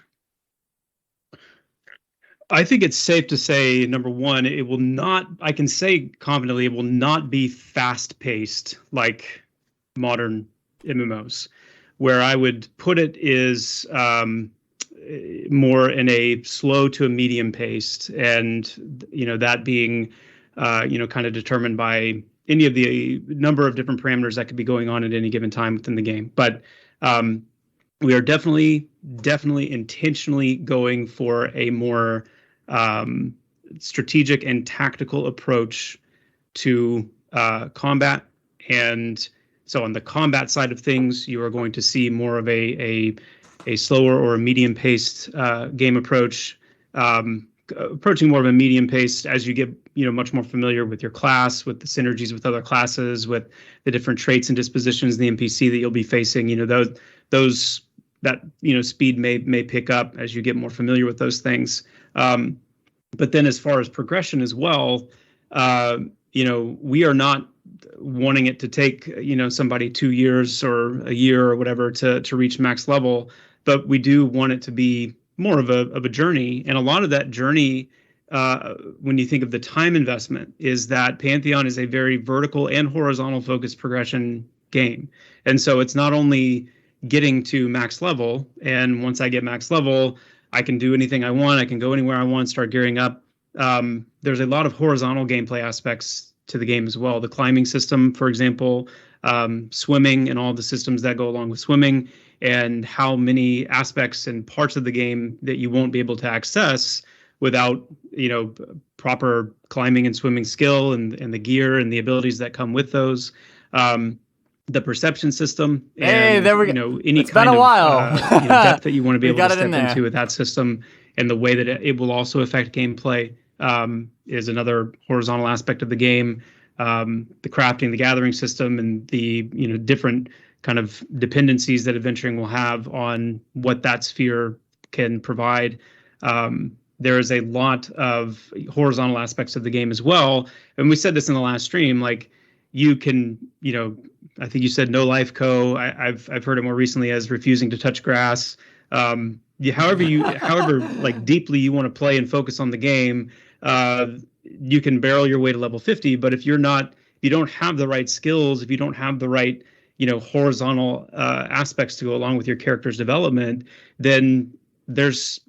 I think it's safe to say, number one, it will not, I can say confidently, it will not be fast-paced like modern MMOs. Where I would put it is more in a slow to a medium paced, and that being kind of determined by any of the number of different parameters that could be going on at any given time within the game. But we are definitely intentionally going for a more strategic and tactical approach to combat. And so on the combat side of things, you are going to see more of a slower or a medium paced game approach, approaching more of a medium paced as you get much more familiar with your class, with the synergies with other classes, with the different traits and dispositions, the NPC that you'll be facing. Those speed may pick up as you get more familiar with those things. But then as far as progression as well, we are not wanting it to take somebody 2 years or a year or whatever to reach max level, but we do want it to be more of a journey. And a lot of that journey, when you think of the time investment, is that Pantheon is a very vertical and horizontal focused progression game. And so it's not only getting to max level, and once I get max level, I can do anything I want, I can go anywhere I want, start gearing up. There's a lot of horizontal gameplay aspects to the game as well. The climbing system, for example, swimming and all the systems that go along with swimming, and how many aspects and parts of the game that you won't be able to access without proper climbing and swimming skill and the gear and the abilities that come with those. The perception system, and there we go. Any it's kind been a of while. depth that you want to be able to step in into with that system, and the way that it will also affect gameplay is another horizontal aspect of the game. The crafting, the gathering system, and the different kind of dependencies that adventuring will have on what that sphere can provide. There is a lot of horizontal aspects of the game as well. And we said this in the last stream, like you can, I think you said no life Cohh. I've heard it more recently as refusing to touch grass. However like deeply you want to play and focus on the game, you can barrel your way to level 50. But if you don't have the right skills, if you don't have the right horizontal aspects to go along with your character's development, then there's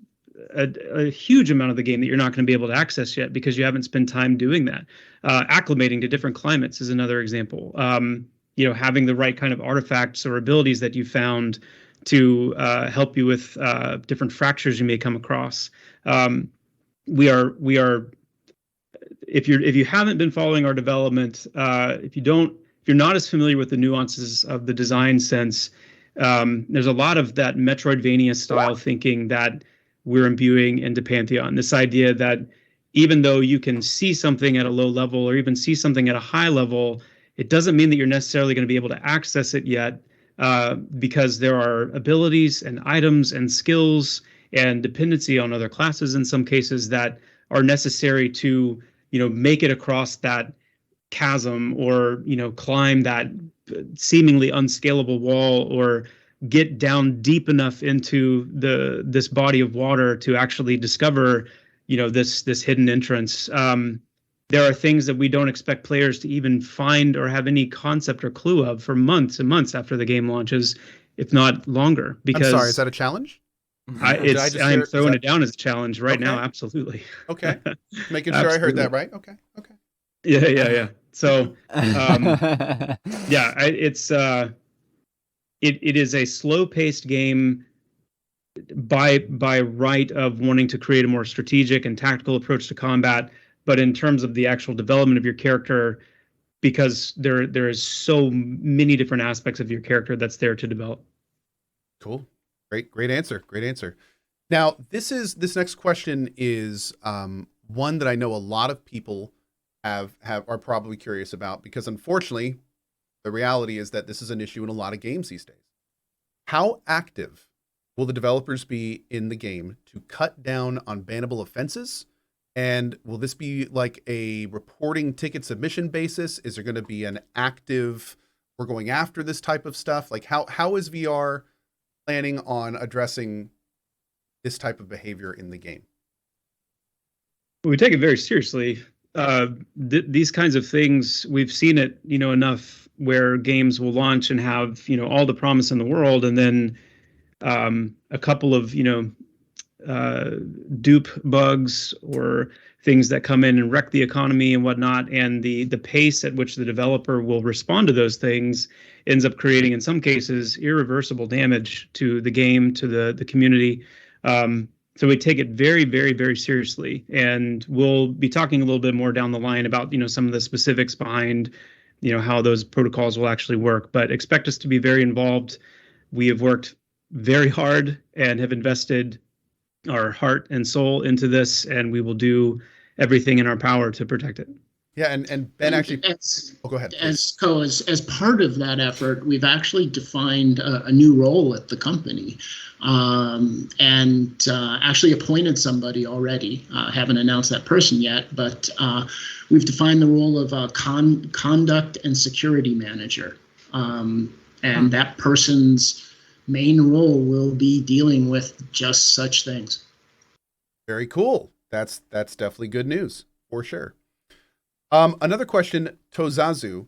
a huge amount of the game that you're not going to be able to access yet because you haven't spent time doing that. Acclimating to different climates is another example. Having the right kind of artifacts or abilities that you found to help you with different fractures you may come across. We are. If you haven't been following our development, if you're not as familiar with the nuances of the design sense, there's a lot of that Metroidvania style thinking that we're imbuing into Pantheon. This idea that even though you can see something at a low level or even see something at a high level, it doesn't mean that you're necessarily going to be able to access it yet, because there are abilities and items and skills and dependency on other classes in some cases that are necessary to make it across that chasm, or climb that seemingly unscalable wall, or get down deep enough into this body of water to actually discover, this hidden entrance. There are things that we don't expect players to even find or have any concept or clue of for months and months after the game launches, if not longer. Because I'm sorry, is that a challenge? I'm throwing it down as a challenge right now. Absolutely. Okay. Making sure I heard that right. Okay. Yeah. So, it is a slow-paced game by right of wanting to create a more strategic and tactical approach to combat. But in terms of the actual development of your character, because there is so many different aspects of your character that's there to develop. Cool. Great answer. Now, this next question is one that I know a lot of people are probably curious about, because unfortunately, the reality is that this is an issue in a lot of games these days. How active will the developers be in the game to cut down on bannable offenses? And will this be like a reporting ticket submission basis? Is there going to be an active, we're going after this type of stuff? Like how is VR planning on addressing this type of behavior in the game? We take it very seriously. These kinds of things, we've seen it, enough where games will launch and have, all the promise in the world, and then a couple of, dupe bugs or things that come in and wreck the economy and whatnot, and the pace at which the developer will respond to those things ends up creating, in some cases, irreversible damage to the game, to the community. So we take it very, very, very seriously, and we'll be talking a little bit more down the line about some of the specifics behind how those protocols will actually work. But expect us to be very involved. We have worked very hard and have invested our heart and soul into this, and we will do everything in our power to protect it. Yeah, and Ben actually. Go ahead. As part of that effort, we've actually defined a new role at the company, and actually appointed somebody already. Haven't announced that person yet, but we've defined the role of conduct and security manager, and that person's main role will be dealing with just such things. Very cool. That's definitely good news for sure. Another question, Tozazu.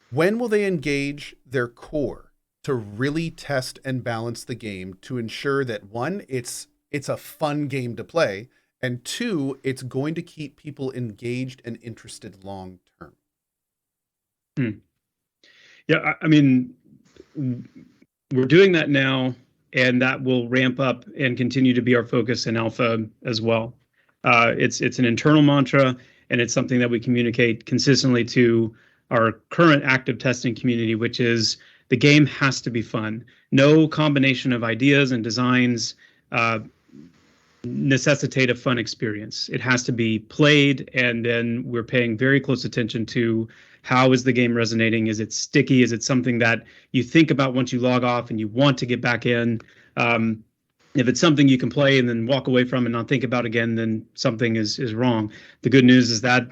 When will they engage their core to really test and balance the game to ensure that, one, it's a fun game to play, and two, it's going to keep people engaged and interested long term? Yeah, I mean, we're doing that now, and that will ramp up and continue to be our focus in alpha as well. It's an internal mantra, and it's something that we communicate consistently to our current active testing community, which is the game has to be fun. No combination of ideas and designs necessitate a fun experience. It has to be played, and then we're paying very close attention to how is the game resonating? Is it sticky? Is it something that you think about once you log off and you want to get back in? If it's something you can play and then walk away from and not think about again, then something is wrong. The good news is that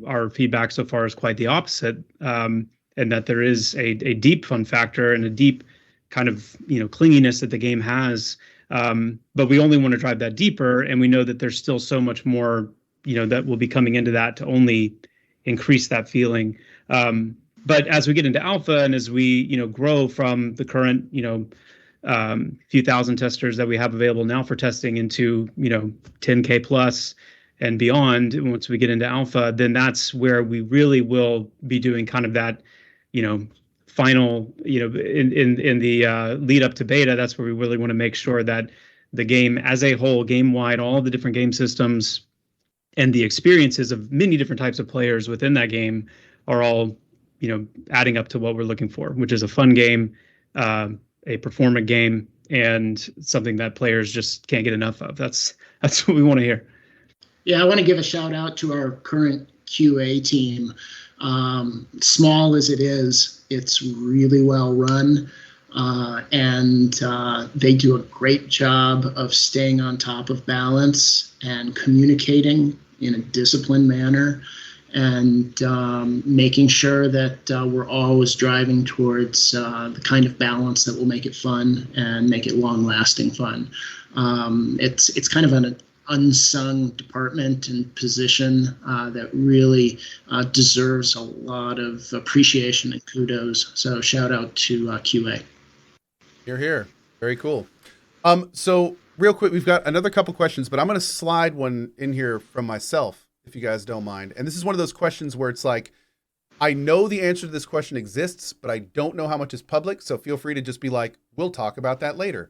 our feedback so far is quite the opposite, and that there is a deep fun factor and a deep kind of clinginess that the game has. But we only want to drive that deeper, and we know that there's still so much more that will be coming into that to only increase that feeling. But as we get into alpha and as we grow from the current few thousand testers that we have available now for testing into 10K plus and beyond, once we get into alpha, then that's where we really will be doing kind of that final in the lead up to beta. That's where we really want to make sure that the game as a whole, game wide, all the different game systems and the experiences of many different types of players within that game are all adding up to what we're looking for, which is a fun game, a performant game, and something that players just can't get enough of. That's what we want to hear. Yeah, I want to give a shout out to our current QA team. Small as it is, it's really well run, and they do a great job of staying on top of balance and communicating in a disciplined manner. and making sure that we're always driving towards the kind of balance that will make it fun and make it long-lasting fun. It's kind of an unsung department and position that really deserves a lot of appreciation and kudos. So shout out to QA. You're here. Very cool. So real quick, we've got another couple questions, but I'm going to slide one in here from myself, if you guys don't mind. And this is one of those questions where it's like, I know the answer to this question exists, but I don't know how much is public. So feel free to just be like, we'll talk about that later.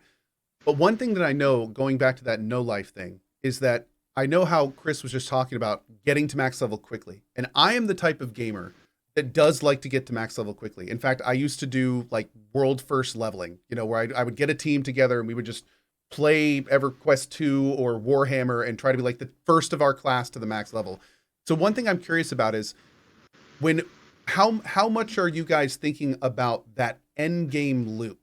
But one thing that I know, going back to that no life thing, is that I know how Chris was just talking about getting to max level quickly. And I am the type of gamer that does like to get to max level quickly. In fact, I used to do like world first leveling, you know, where I would get a team together and we would just play EverQuest 2 or Warhammer and try to be like the first of our class to the max level. So one thing I'm curious about is how much are you guys thinking about that end game loop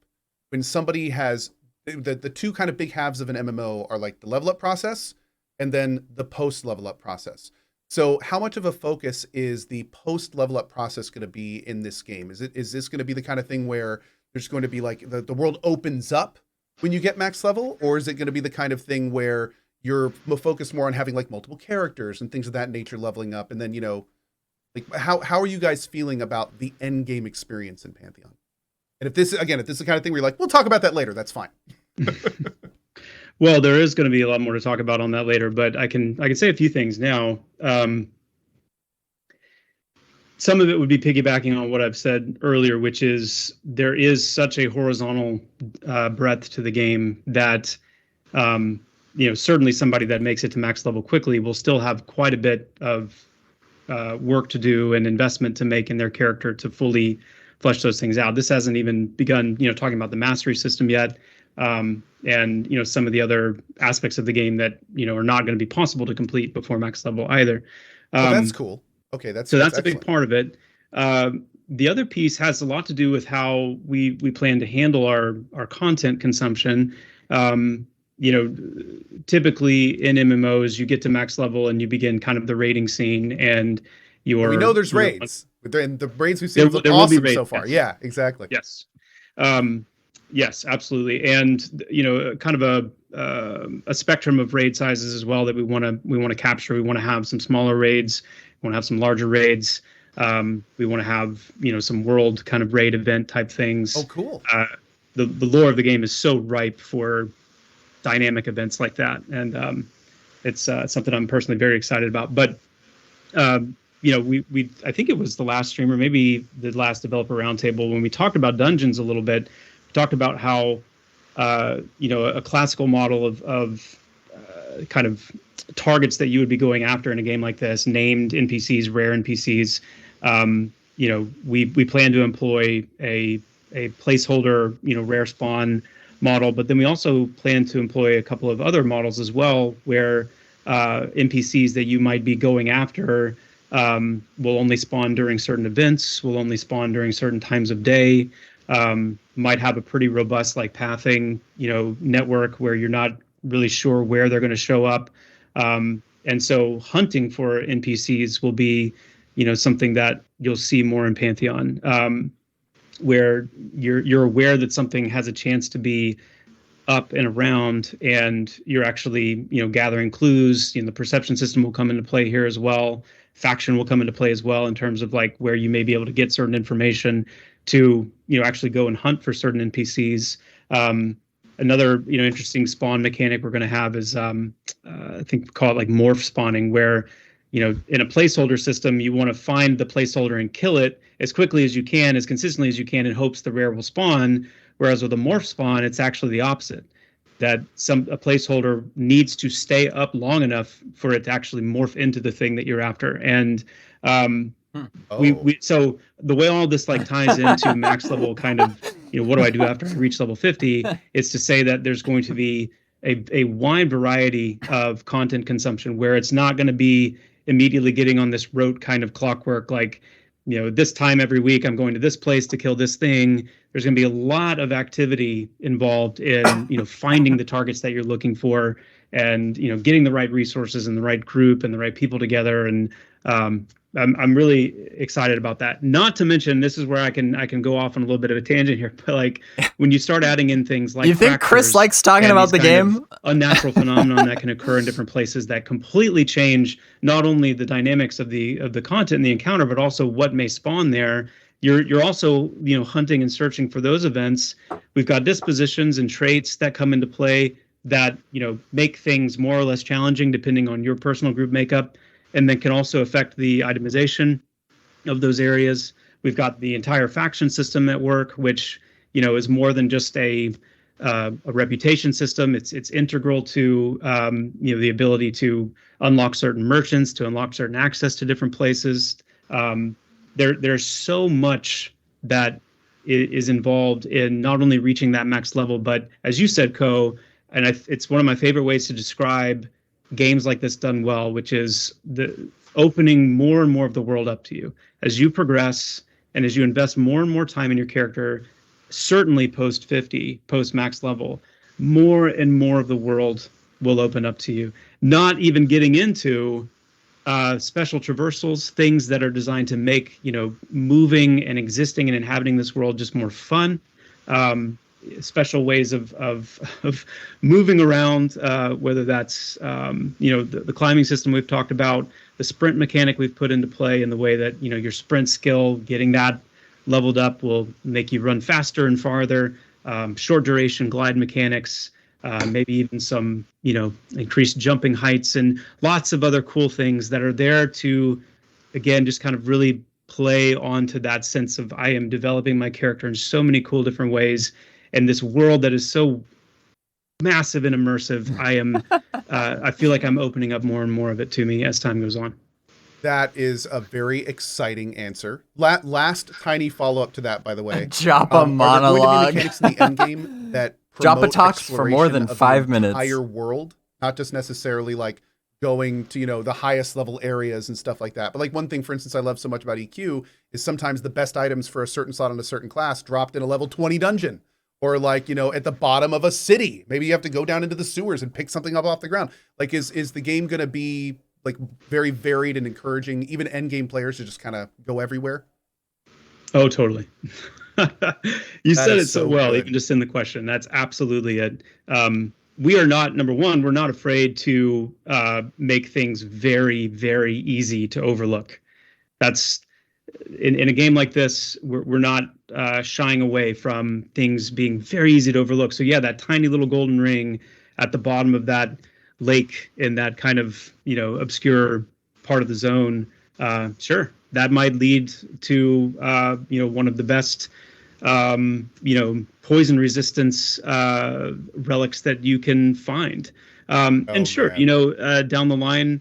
when somebody has the two kind of big halves of an MMO are like the level up process and then the post level up process. So how much of a focus is the post level up process going to be in this game? Is this going to be the kind of thing where there's going to be like the world opens up when you get max level, or is it going to be the kind of thing where you're focused more on having like multiple characters and things of that nature leveling up? And then, you know, like how are you guys feeling about the end game experience in Pantheon? And if this is the kind of thing where you're like, we'll talk about that later, that's fine. Well, there is going to be a lot more to talk about on that later, but I can say a few things now. Some of it would be piggybacking on what I've said earlier, which is there is such a horizontal breadth to the game that certainly somebody that makes it to max level quickly will still have quite a bit of work to do and investment to make in their character to fully flesh those things out. This hasn't even begun, talking about the mastery system yet. And some of the other aspects of the game that are not going to be possible to complete before max level either. That's cool. Okay, that's a big part of it. The other piece has a lot to do with how we plan to handle our content consumption. Typically in MMOs, you get to max level and you begin kind of the raiding scene, and we know there's raids. The raids we've seen look awesome so far. Yeah, exactly. Yes. Yes, absolutely. And, kind of a spectrum of raid sizes as well that we want to capture. We want to have some smaller raids. We want to have some larger raids. We want to have, some world kind of raid event type things. Oh, cool. The lore of the game is so ripe for dynamic events like that. And it's something I'm personally very excited about. But, we I think it was the last streamer, maybe the last developer roundtable, when we talked about dungeons a little bit, talked about how a classical model of kind of targets that you would be going after in a game like this, named NPCs, rare NPCs. We plan to employ a placeholder, rare spawn model, but then we also plan to employ a couple of other models as well, where NPCs that you might be going after will only spawn during certain events, will only spawn during certain times of day. Might have a pretty robust pathing, network where you're not really sure where they're going to show up. And so hunting for NPCs will be, something that you'll see more in Pantheon, where you're aware that something has a chance to be up and around, and you're actually, gathering clues. The perception system will come into play here as well. Faction will come into play as well in terms of where you may be able to get certain information to actually go and hunt for certain NPCs. Another interesting spawn mechanic we're going to have is I think we call it morph spawning, where in a placeholder system you want to find the placeholder and kill it as quickly as you can, as consistently as you can, in hopes the rare will spawn. Whereas with a morph spawn, it's actually the opposite. That a placeholder needs to stay up long enough for it to actually morph into the thing that you're after. And so the way all this ties into max level kind of, what do I do after I reach level 50, is to say that there's going to be a wide variety of content consumption, where it's not going to be immediately getting on this rote kind of clockwork, this time every week I'm going to this place to kill this thing. There's going to be a lot of activity involved in, finding the targets that you're looking for, and getting the right resources and the right group and the right people together. And I'm really excited about that. Not to mention, this is where I can go off on a little bit of a tangent here, but like when you start adding in things like you think Chris likes talking about the game? Unnatural phenomenon that can occur in different places that completely change not only the dynamics of the content and the encounter, but also what may spawn there. You're also hunting and searching for those events. We've got dispositions and traits that come into play that make things more or less challenging depending on your personal group makeup, and then can also affect the itemization of those areas. We've got the entire faction system at work, which is more than just a reputation system. It's integral to the ability to unlock certain merchants, to unlock certain access to different places. There's so much that is involved in not only reaching that max level, but as you said, Cohh, and it's one of my favorite ways to describe games like this done well, which is the opening more and more of the world up to you as you progress and as you invest more and more time in your character. Certainly post 50, post max level, more and more of the world will open up to you. Not even getting into special traversals, things that are designed to make moving and existing and inhabiting this world just more fun. Special ways of moving around, whether that's the climbing system we've talked about, the sprint mechanic we've put into play, in the way that your sprint skill, getting that leveled up, will make you run faster and farther. Short duration glide mechanics, maybe even some increased jumping heights, and lots of other cool things that are there to, again, just kind of really play onto that sense of I am developing my character in so many cool different ways. And this world that is so massive and immersive, I feel like I'm opening up more and more of it to me as time goes on. That is a very exciting answer. Last tiny follow-up to that, by the way. Joppa monologue. Are there going to be mechanics in the end game that Joppa promote talks for more than exploration 5 of the minutes. entire world, not just necessarily like going to the highest level areas and stuff like that. But like one thing, for instance, I love so much about EQ is sometimes the best items for a certain slot on a certain class dropped in a level 20 dungeon. Or like, at the bottom of a city, maybe you have to go down into the sewers and pick something up off the ground. Like, is the game going to be like very varied and encouraging even end game players to just kind of go everywhere? Oh, totally. You said it so well, good. even just in the question. That's absolutely it. We are not, number one, we're not afraid to make things very, very easy to overlook. That's in a game like this, we're not shying away from things being very easy to overlook. So yeah, that tiny little golden ring at the bottom of that lake in that kind of obscure part of the zone, sure, that might lead to one of the best poison resistance relics that you can find. And sure, down the line,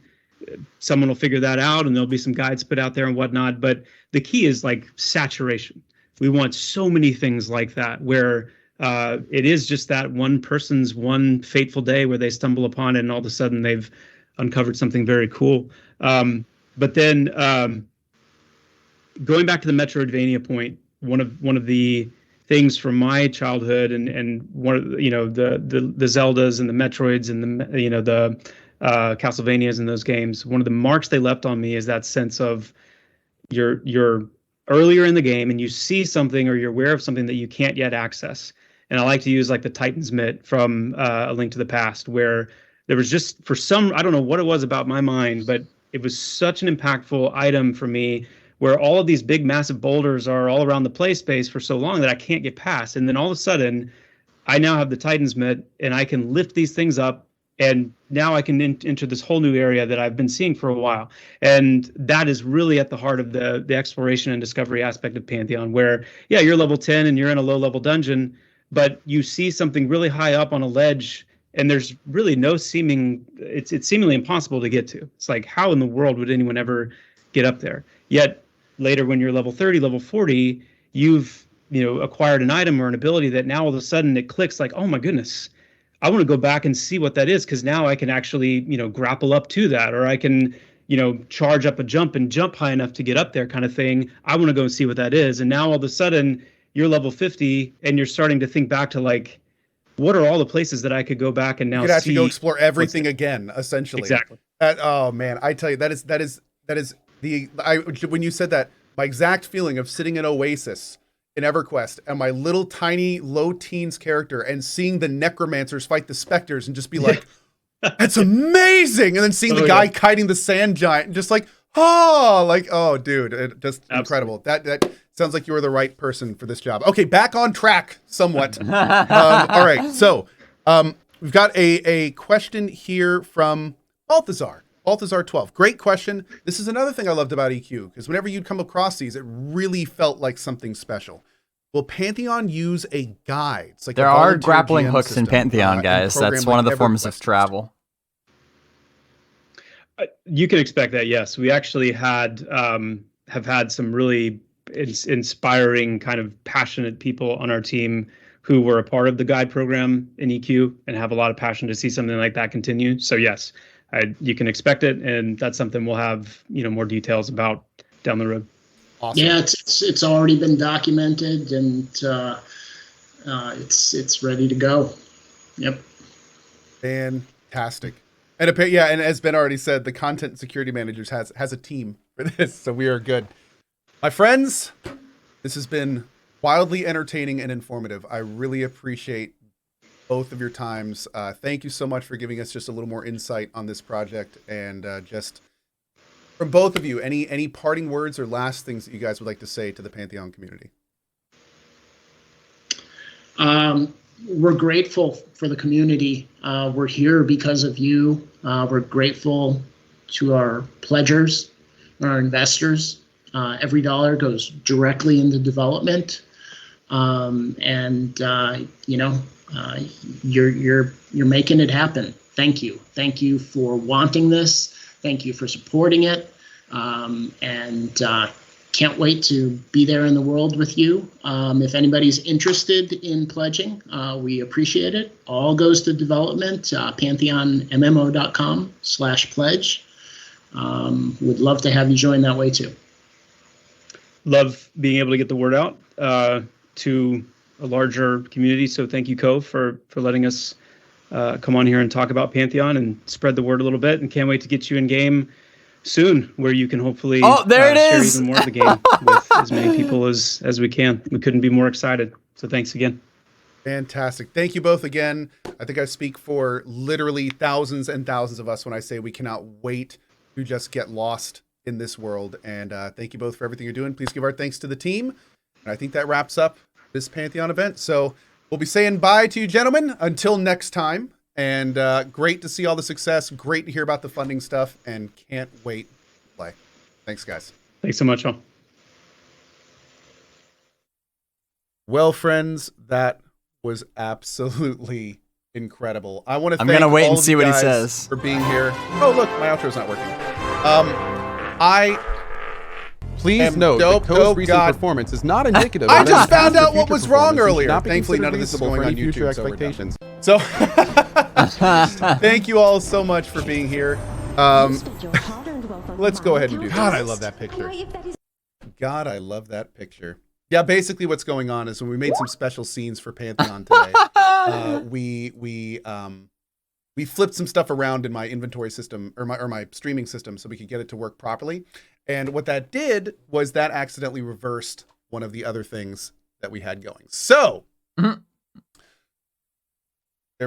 someone will figure that out and there'll be some guides put out there and whatnot. But the key is like saturation. We want so many things like that where it is just that one person's one fateful day where they stumble upon it and all of a sudden they've uncovered something very cool. But then going back to the Metroidvania point, one of the things from my childhood and one of the Zeldas and the Metroids and the Castlevanias in those games, one of the marks they left on me is that sense of you're earlier in the game and you see something or you're aware of something that you can't yet access. And I like to use like the Titan's Mitt from A Link to the Past, where there was just, for some, I don't know what it was about my mind, but it was such an impactful item for me, where all of these big massive boulders are all around the play space for so long that I can't get past. And then all of a sudden I now have the Titan's Mitt and I can lift these things up. And now I can enter this whole new area that I've been seeing for a while. And that is really at the heart of the exploration and discovery aspect of Pantheon, where, yeah, you're level 10 and you're in a low level dungeon, but you see something really high up on a ledge and there's really no it's seemingly impossible to get to. It's like, how in the world would anyone ever get up there? Yet later when you're level 30, level 40, you've acquired an item or an ability that now all of a sudden it clicks like, oh my goodness, I want to go back and see what that is, because now I can actually, grapple up to that, or I can, charge up a jump and jump high enough to get up there kind of thing. I want to go and see what that is. And now all of a sudden you're level 50 and you're starting to think back to like, what are all the places that I could go back and now You could actually see go explore everything again, essentially. Exactly. Oh man, I tell you, that is when you said that, my exact feeling of sitting in Oasis in EverQuest and my little tiny low teens character and seeing the necromancers fight the specters and just be like, that's amazing. And then seeing the guy kiting the sand giant and just like, oh dude, just Absolutely. incredible. That sounds like you were the right person for this job. Okay, back on track somewhat. All right, so we've got a question here from Balthazar 12. Great question. This is another thing I loved about EQ, because whenever you'd come across these, it really felt like something special. Will Pantheon use a guide? It's like there are grappling hooks in Pantheon, guys. That's one of the forms of travel. You can expect that, yes. We actually have had some really inspiring, kind of passionate people on our team who were a part of the guide program in EQ and have a lot of passion to see something like that continue. So yes, you can expect it, and that's something we'll have more details about down the road. Awesome. Yeah, it's already been documented, and it's ready to go. Yep. Fantastic. And and as Ben already said, the content and security managers has a team for this, so we are good. My friends, this has been wildly entertaining and informative. I really appreciate both of your times. Thank you so much for giving us just a little more insight on this project, and just from both of you, any parting words or last things that you guys would like to say to the Pantheon community? We're grateful for the community. We're here because of you. We're grateful to our pledgers, our investors. Every dollar goes directly into development. You're making it happen. Thank you. Thank you for wanting this. Thank you for supporting it. Can't wait to be there in the world with you. If anybody's interested in pledging, we appreciate it. All goes to development, pantheonmmo.com/pledge. Would love to have you join that way too. Love being able to get the word out to a larger community. So thank you, Cohh, for letting us come on here and talk about Pantheon and spread the word a little bit. And can't wait to get you in game soon, where you can hopefully share even more of the game with as many people as we can. We couldn't be more excited. So thanks again. Fantastic. Thank you both again. I think I speak for literally thousands and thousands of us when I say we cannot wait to just get lost in this world. And thank you both for everything you're doing. Please give our thanks to the team. And I think that wraps up this Pantheon event. So we'll be saying bye to you, gentlemen, until next time. And great to see all the success. Great to hear about the funding stuff, and can't wait to play. Thanks, guys. Thanks so much, all. Well, friends, that was absolutely incredible. I want to thank I'm gonna wait and all see of what you he guys says for being here. Oh, look, my outro's not working. Please note that Cohh's recent performance is not indicative. I of just any found past or out what future was wrong performance and earlier. should not be Thankfully, none considered of this is reasonable going for on any future YouTube, so we're done. expectations. So thank you all so much for being here. Let's go ahead and do this. God, I love that picture. God, I love that picture. Yeah, basically what's going on is when we made some special scenes for Pantheon today, we flipped some stuff around in my inventory system or my streaming system so we could get it to work properly. And what that did was that accidentally reversed one of the other things that we had going. So there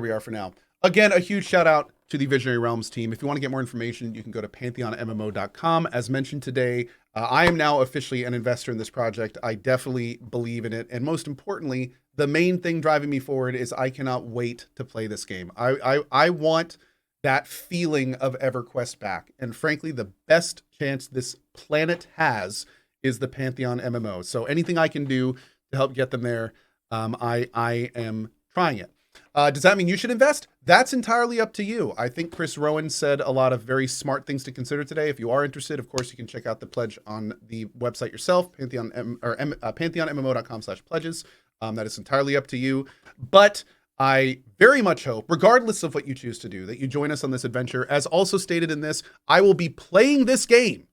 we are for now. Again, a huge shout out to the Visionary Realms team. If you want to get more information, you can go to pantheonmmo.com. As mentioned today, I am now officially an investor in this project. I definitely believe in it. And most importantly, the main thing driving me forward is I cannot wait to play this game. I want that feeling of EverQuest back. And frankly, the best chance this planet has is the Pantheon MMO. So anything I can do to help get them there, I am trying it. Does that mean you should invest? That's entirely up to you. I think Chris Rowan said a lot of very smart things to consider today. If you are interested, of course, you can check out the pledge on the website yourself, pantheonmmo.com/pledges. That is entirely up to you. But I very much hope, regardless of what you choose to do, that you join us on this adventure. As also stated in this, I will be playing this game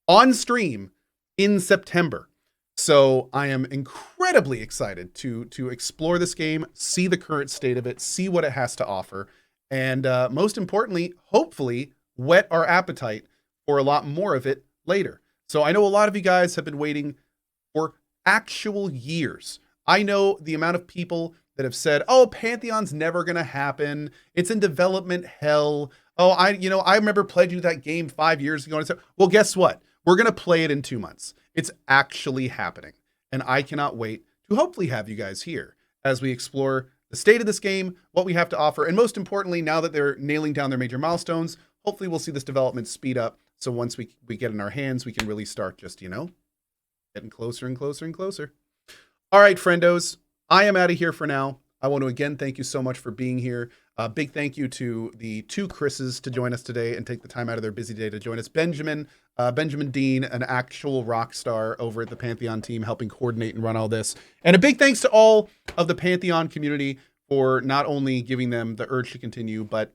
on stream in September. So I am incredibly excited to explore this game, see the current state of it, see what it has to offer, and most importantly, hopefully whet our appetite for a lot more of it later. So I know a lot of you guys have been waiting for actual years. I know the amount of people that have said, oh, Pantheon's never going to happen. It's in development hell. Oh, I remember pledging that game 5 years ago. And so, well, guess what? We're going to play it in 2 months. It's actually happening. And I cannot wait to hopefully have you guys here as we explore the state of this game, what we have to offer. And most importantly, now that they're nailing down their major milestones, hopefully we'll see this development speed up. So once we get in our hands, we can really start just, getting closer and closer and closer. All right, friendos, I am out of here for now. I want to again thank you so much for being here. Big thank you to the two Chris's to join us today and take the time out of their busy day to join us. Benjamin Dean, an actual rock star over at the Pantheon team, helping coordinate and run all this. And a big thanks to all of the Pantheon community for not only giving them the urge to continue, but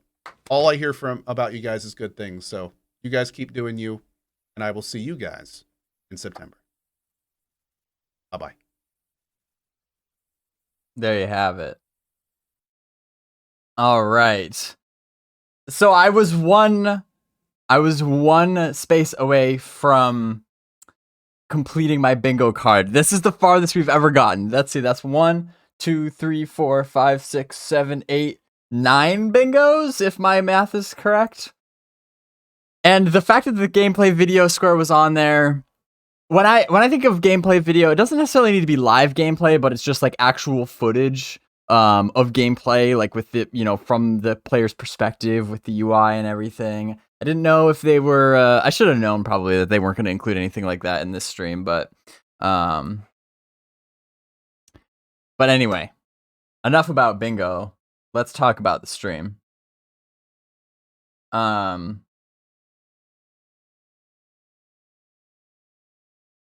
all I hear about you guys is good things. So you guys keep doing you, and I will see you guys in September. Bye-bye. There you have it. All right. So I was one space away from completing my bingo card. This is the farthest we've ever gotten. Let's see, that's 1, 2, 3, 4, 5, 6, 7, 8, 9 bingos, if my math is correct. And the fact that the gameplay video score was on there, when I think of gameplay video, it doesn't necessarily need to be live gameplay, but it's just like actual footage of gameplay, like with the, from the player's perspective with the UI and everything. I didn't know if they were, I should have known probably that they weren't going to include anything like that in this stream, but anyway, enough about bingo. Let's talk about the stream.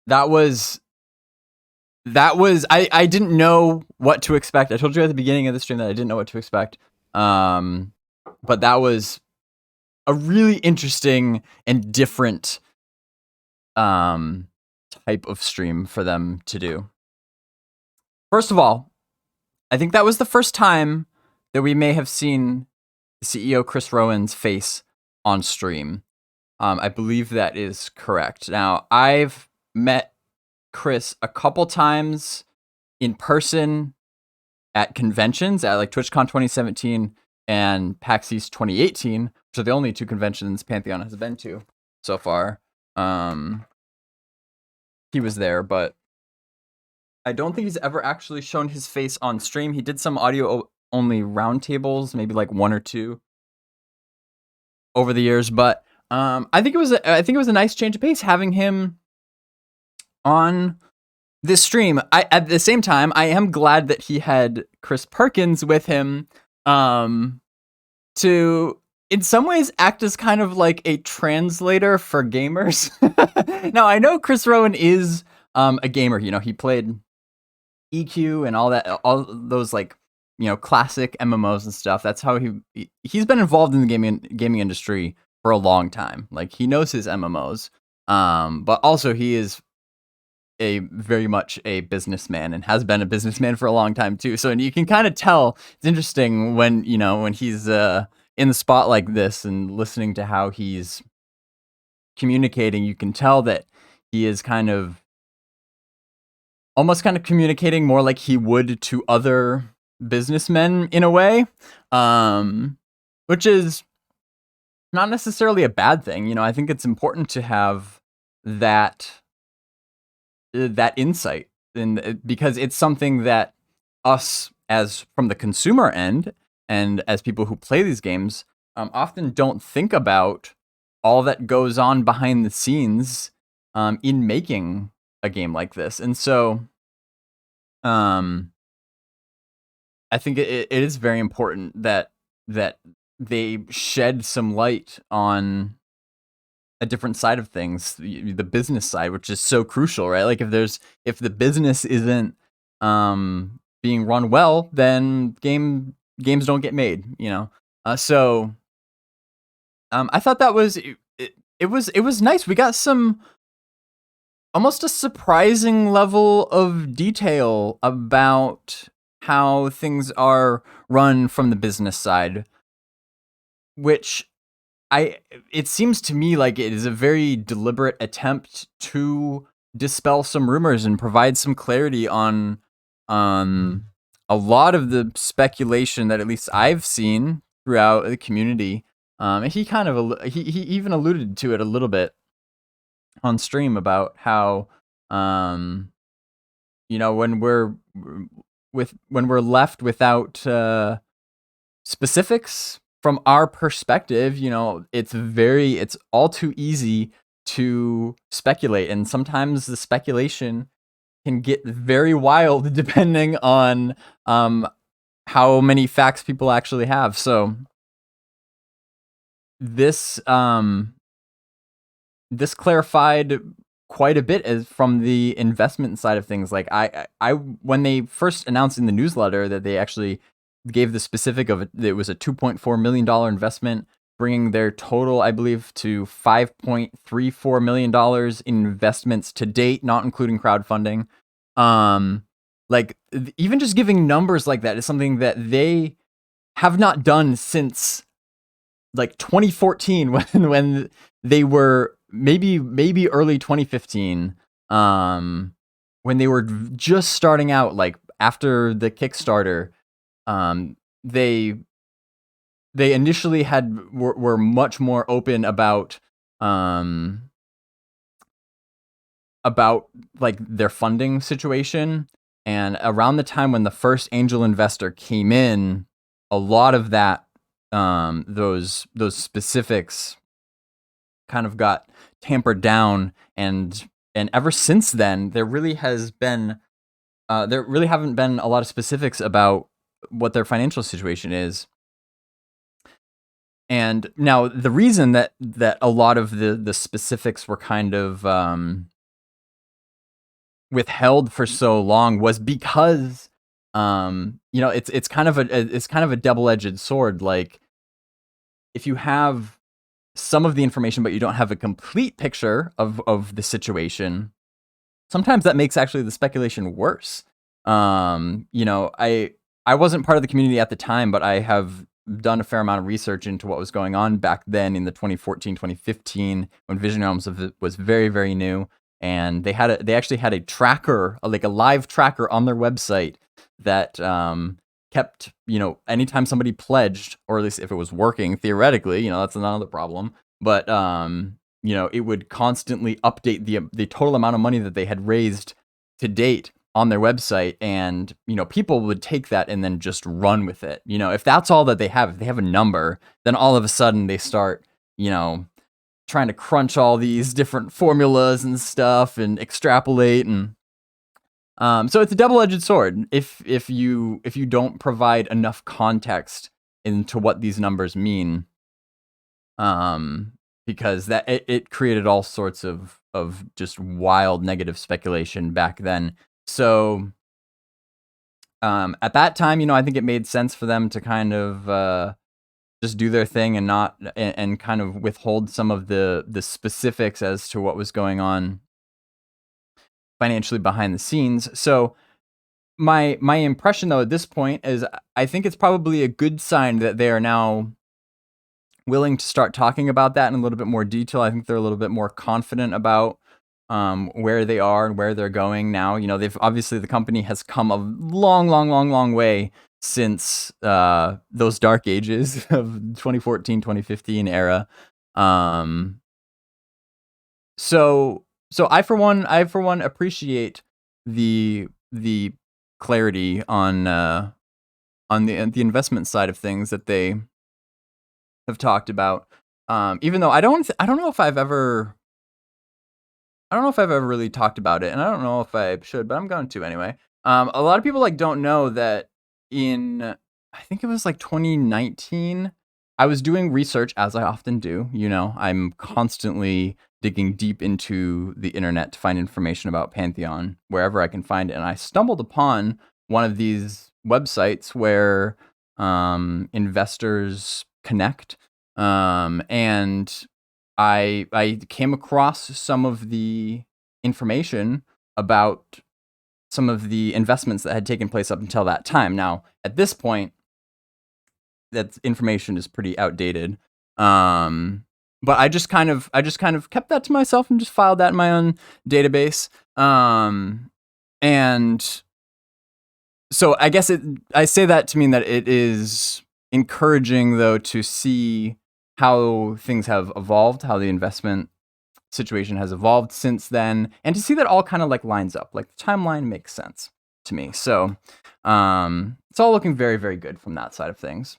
That was I didn't know what to expect. I told you at the beginning of the stream that I didn't know what to expect. But that was a really interesting and different type of stream for them to do. First of all, I think that was the first time that we may have seen CEO Chris Rowan's face on stream. I believe that is correct. Now, I've met Chris a couple times in person at conventions, at like TwitchCon 2017 and PAX East 2018, which are the only two conventions Pantheon has been to so far. He was there, but I don't think he's ever actually shown his face on stream. He did some audio only roundtables, maybe like 1 or 2 over the years, but I think it was a nice change of pace having him on this stream. At the same time, I am glad that he had Chris Perkins with him to, in some ways, act as kind of like a translator for gamers. Now, I know Chris Rowan is a gamer. He played EQ and all those like, classic MMOs and stuff. That's how he's been involved in the gaming industry for a long time. Like, he knows his MMOs, but also he is very much a businessman and has been a businessman for a long time too. So, and you can kind of tell it's interesting when he's in the spot like this and listening to how he's communicating. You can tell that he is almost communicating more like he would to other businessmen in a way, which is not necessarily a bad thing. I think it's important to have that insight, and because it's something that us, as from the consumer end and as people who play these games, often don't think about all that goes on behind the scenes in making a game like this. And so I think it is very important that they shed some light on a different side of things, the business side, which is so crucial, right? Like if the business isn't being run well, then games don't get made, So I thought that was it was nice. We got some almost a surprising level of detail about how things are run from the business side, which it seems to me like it is a very deliberate attempt to dispel some rumors and provide some clarity on a lot of the speculation that at least I've seen throughout the community. And he kind of he even alluded to it a little bit on stream about how when we're left without specifics from our perspective, it's all too easy to speculate, and sometimes the speculation can get very wild depending on how many facts people actually have. So this clarified quite a bit as from the investment side of things. Like I when they first announced in the newsletter that they actually gave the specific of it was a $2.4 million investment, bringing their total, I believe, to $5.34 million in investments to date, not including crowdfunding. Like even just giving numbers like that is something that they have not done since like 2014 when they were maybe early 2015, when they were just starting out, like after the Kickstarter. They initially were much more open about like their funding situation, and around the time when the first angel investor came in, a lot of that those specifics kind of got tampered down, and ever since then there really haven't been a lot of specifics about what their financial situation is. And now the reason that a lot of the specifics were kind of withheld for so long was because it's kind of a double-edged sword. Like if you have some of the information but you don't have a complete picture of the situation, sometimes that makes actually the speculation worse. I wasn't part of the community at the time, but I have done a fair amount of research into what was going on back then in the 2014, 2015, when Vision Realms was very, very new. And they actually had a tracker, like a live tracker on their website that kept, anytime somebody pledged, or at least if it was working, theoretically, that's another problem. But, it would constantly update the total amount of money that they had raised to date on their website, and people would take that and then just run with it. If that's all that they have, if they have a number, then all of a sudden they start trying to crunch all these different formulas and stuff and extrapolate, and so it's a double-edged sword if you don't provide enough context into what these numbers mean, because that it created all sorts of just wild negative speculation back then. So at that time, I think it made sense for them to kind of just do their thing and not and kind of withhold some of the specifics as to what was going on financially behind the scenes. So my impression though at this point is I think it's probably a good sign that they are now willing to start talking about that in a little bit more detail. I think they're a little bit more confident about where they are and where they're going now. They've obviously, the company has come a long way since those dark ages of 2014, 2015 era. So I for one appreciate the clarity on the investment side of things that they have talked about. Even though I don't know if I've ever really talked about it, and I don't know if I should, but I'm going to anyway. A lot of people don't know that in, I think it was 2019, I was doing research, as I often do. I'm constantly digging deep into the internet to find information about Pantheon wherever I can find it, and I stumbled upon one of these websites where investors connect, and I came across some of the information about some of the investments that had taken place up until that time. Now, at this point, that information is pretty outdated. But I just kind of kept that to myself and just filed that in my own database. And so I guess I say that to mean that it is encouraging, though, to see how things have evolved, how the investment situation has evolved since then, and to see that all kind of like lines up. Like the timeline makes sense to me. So it's all looking very, very good from that side of things.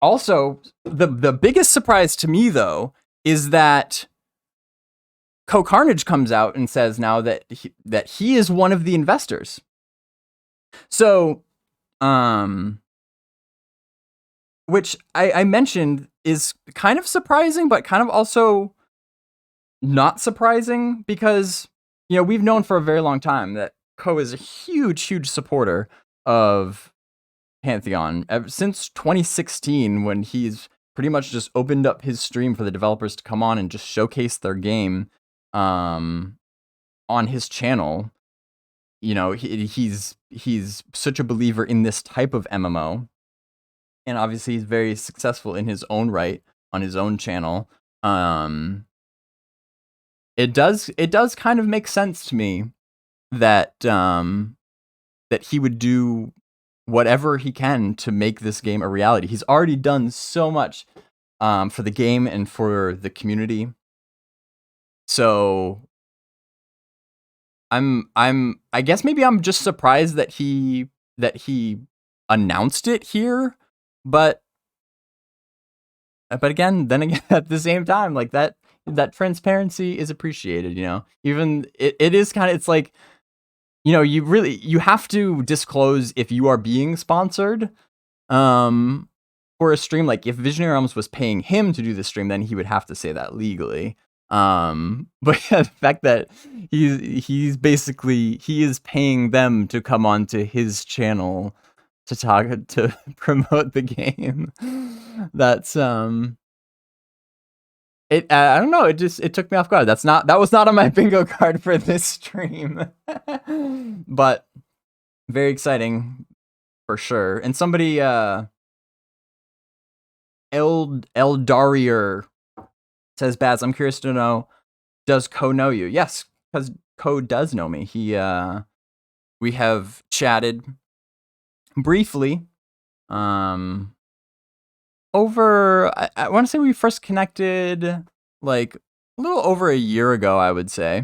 Also, the biggest surprise to me, though, is that Cohh comes out and says now that he is one of the investors. So, which I mentioned is kind of surprising, but kind of also not surprising, because, you know, we've known for a very long time that Cohh is a huge, huge supporter of Pantheon ever since 2016, when he's pretty much just opened up his stream for the developers to come on and just showcase their game on his channel. You know, he's such a believer in this type of MMO, and obviously he's very successful in his own right on his own channel. It does kind of make sense to me that that he would do whatever he can to make this game a reality. He's already done so much for the game and for the community. So I guess maybe I'm just surprised that he announced it here, but again, at the same time, like that transparency is appreciated, you know. Even it is kind of, it's like, you know, you have to disclose if you are being sponsored for a stream. Like if Visionary Realms was paying him to do the stream, then he would have to say that legally. But yeah, the fact that he's basically, he is paying them to come onto his channel to promote the game. That's I don't know. It took me off guard. That was not on my bingo card for this stream, but very exciting for sure. And somebody, Eldarier says, Baz, I'm curious to know, does Cohh know you? Yes, because Cohh does know me. We have chatted briefly, over, I want to say we first connected like a little over a year ago, I would say.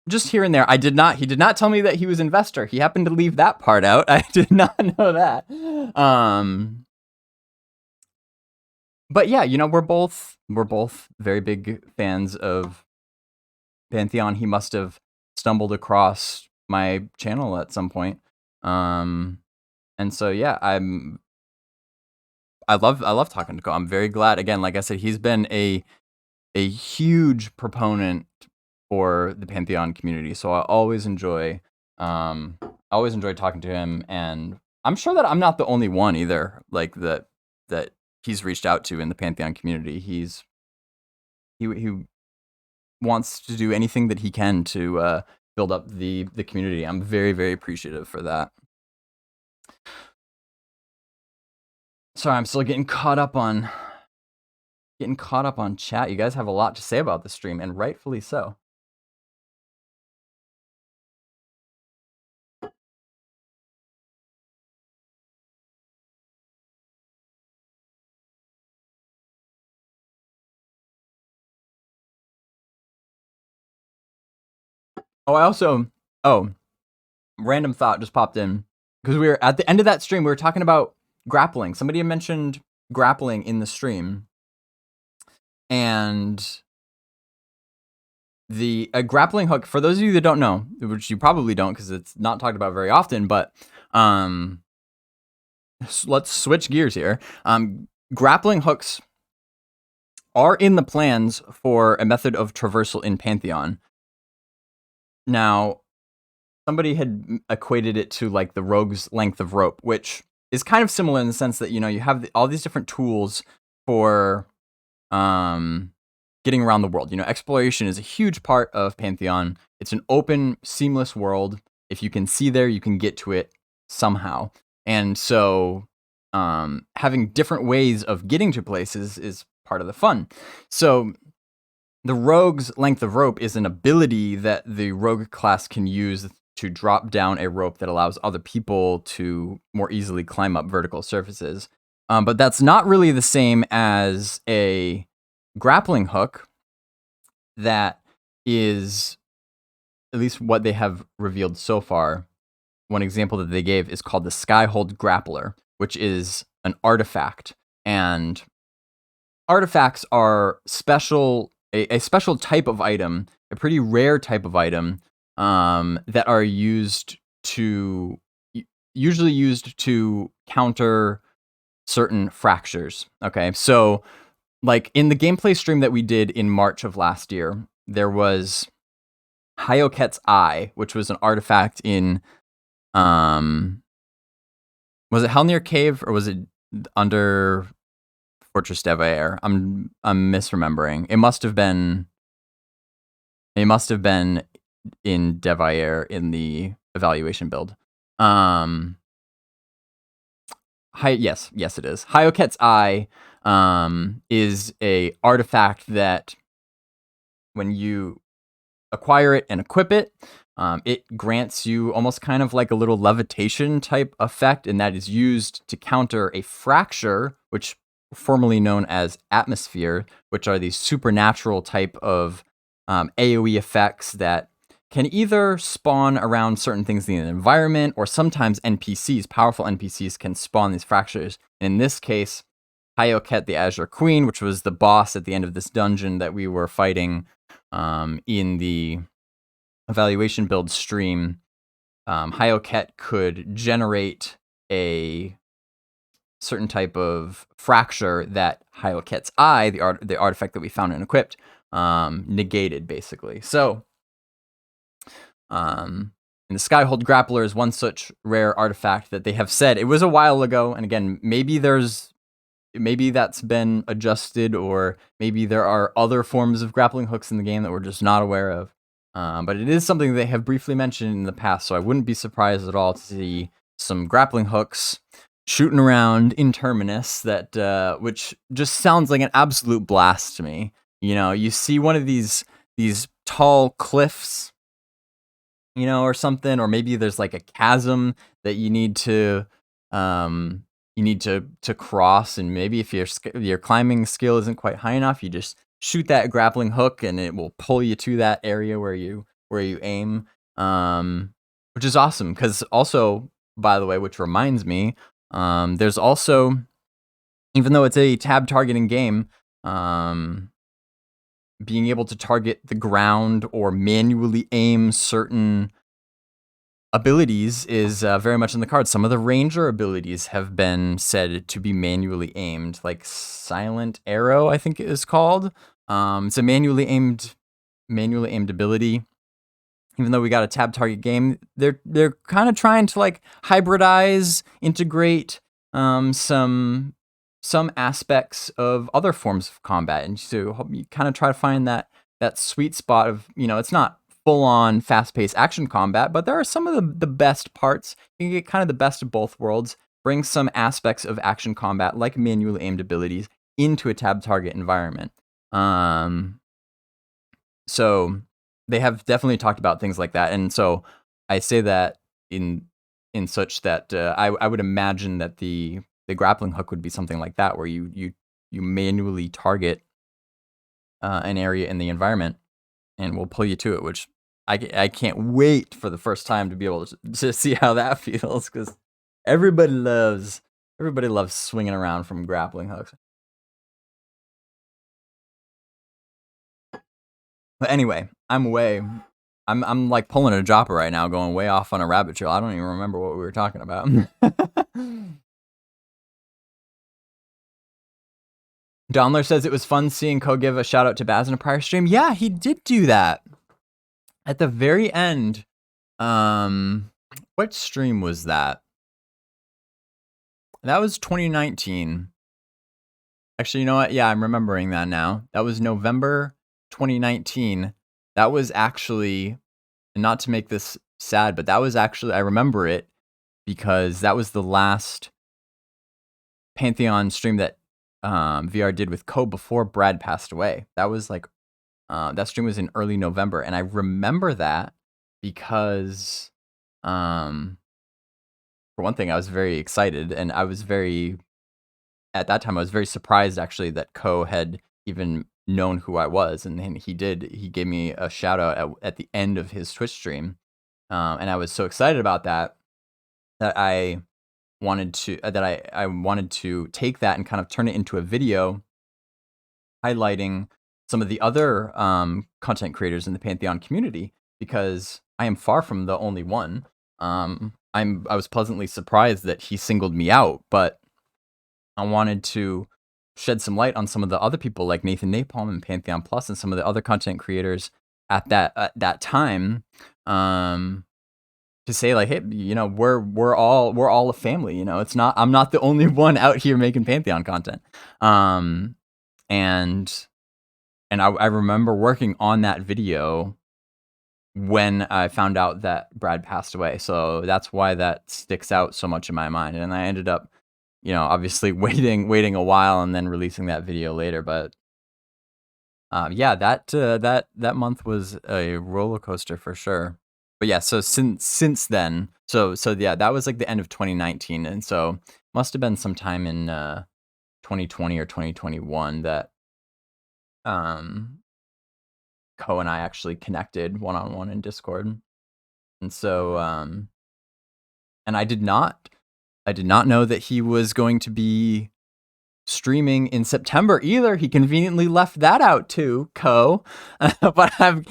Just here and there. He did not tell me that he was an investor. He happened to leave that part out. I did not know that. But yeah, you know, we're both very big fans of Pantheon. He must have stumbled across my channel at some point. And so yeah, I love talking to Cohh. I'm very glad. Again, like I said, he's been a huge proponent for the Pantheon community. So I always enjoy talking to him, and I'm sure that I'm not the only one either, like that he's reached out to in the Pantheon community. He wants to do anything that he can to build up the community. I'm very, very appreciative for that. Sorry, I'm still getting caught up on chat. You guys have a lot to say about the stream, and rightfully so. Random thought just popped in, because we were at the end of that stream, we were talking about grappling. Somebody had mentioned grappling in the stream, and the grappling hook, for those of you that don't know, which you probably don't because it's not talked about very often, but let's switch gears here. Grappling hooks are in the plans for a method of traversal in Pantheon. Now, somebody had equated it to like the rogue's length of rope, which is kind of similar in the sense that, you know, you have all these different tools for getting around the world. You know, exploration is a huge part of Pantheon. It's an open, seamless world. If you can see there, you can get to it somehow. And so having different ways of getting to places is part of the fun. So the rogue's length of rope is an ability that the rogue class can use to drop down a rope that allows other people to more easily climb up vertical surfaces. But that's not really the same as a grappling hook that is, at least what they have revealed so far. One example that they gave is called the Skyhold Grappler, which is an artifact. And artifacts are a special type of item, a pretty rare type of item that are usually used to counter certain fractures. Okay, so like in the gameplay stream that we did in March of last year, there was Hayoket's Eye, which was an artifact in was it Helnir Cave or was it under Fortress Devair? I'm misremembering. It must have been in Devair in the evaluation build. Yes, it is. Hayoket's Eye is a artifact that when you acquire it and equip it, it grants you almost kind of like a little levitation type effect, and that is used to counter a fracture, which formerly known as atmosphere, which are these supernatural type of AoE effects that can either spawn around certain things in the environment, or sometimes NPCs, powerful NPCs, can spawn these fractures. And in this case, Hayoket, the Azure Queen, which was the boss at the end of this dungeon that we were fighting in the evaluation build stream, Hayoket could generate a certain type of fracture that Hayoket's Eye, the artifact that we found and equipped, negated, basically. So, and the Skyhold Grappler is one such rare artifact that they have said, it was a while ago, and again, maybe that's been adjusted, or maybe there are other forms of grappling hooks in the game that we're just not aware of. But it is something they have briefly mentioned in the past, so I wouldn't be surprised at all to see some grappling hooks shooting around in Terminus that which just sounds like an absolute blast to me. You know, you see one of these tall cliffs, you know, or something, or maybe there's like a chasm that you need to cross, and maybe if your climbing skill isn't quite high enough, you just shoot that grappling hook and it will pull you to that area where you aim, which is awesome. Because also, by the way, which reminds me, there's also, even though it's a tab targeting game, being able to target the ground or manually aim certain abilities is very much in the cards. Some of the ranger abilities have been said to be manually aimed, like Silent Arrow, I think it is called. It's a manually aimed ability. Even though we got a tab target game, they're kind of trying to like hybridize, integrate some aspects of other forms of combat, and so you kind of try to find that sweet spot of, you know, it's not full-on fast-paced action combat, but there are some of the best parts. You can get kind of the best of both worlds, bring some aspects of action combat like manually aimed abilities into a tab target environment. So they have definitely talked about things like that, and so I say that in such that I would imagine that the grappling hook would be something like that, where you manually target an area in the environment and will pull you to it, which I can't wait for the first time to be able to see how that feels, because everybody loves swinging around from grappling hooks. But anyway, I'm like pulling a dropper right now, going way off on a rabbit trail. I don't even remember what we were talking about. Donler says it was fun seeing Cohh give a shout out to Baz in a prior stream. Yeah, he did do that. At the very end, what stream was that? That was 2019. Actually, you know what? Yeah, I'm remembering that now. That was November 2019. That was actually, and not to make this sad, but that was actually, I remember it because that was the last Pantheon stream that VR did with Cohh before Brad passed away. That was like, that stream was in early November. And I remember that because, for one thing, I was very excited, and I was at that time, I was very surprised actually that Cohh had even known who I was. And then he gave me a shout out at the end of his Twitch stream. And I was so excited about that I wanted to, I wanted to take that and kind of turn it into a video highlighting some of the other content creators in the Pantheon community, because I am far from the only one. I was pleasantly surprised that he singled me out, but I wanted to shed some light on some of the other people like Nathan Napalm and Pantheon Plus and some of the other content creators at that time, to say like, hey, you know, we're all a family. You know, I'm not the only one out here making Pantheon content. And I remember working on that video when I found out that Brad passed away. So that's why that sticks out so much in my mind. And I ended up, you know, obviously waiting a while and then releasing that video later. But yeah, that month was a roller coaster for sure. But yeah, so since then, so yeah, that was like the end of 2019, and so must have been sometime in 2020 or 2021 that Cohh and I actually connected one-on-one in Discord. And so and I did not know that he was going to be streaming in September either. He conveniently left that out too, Cohh. But I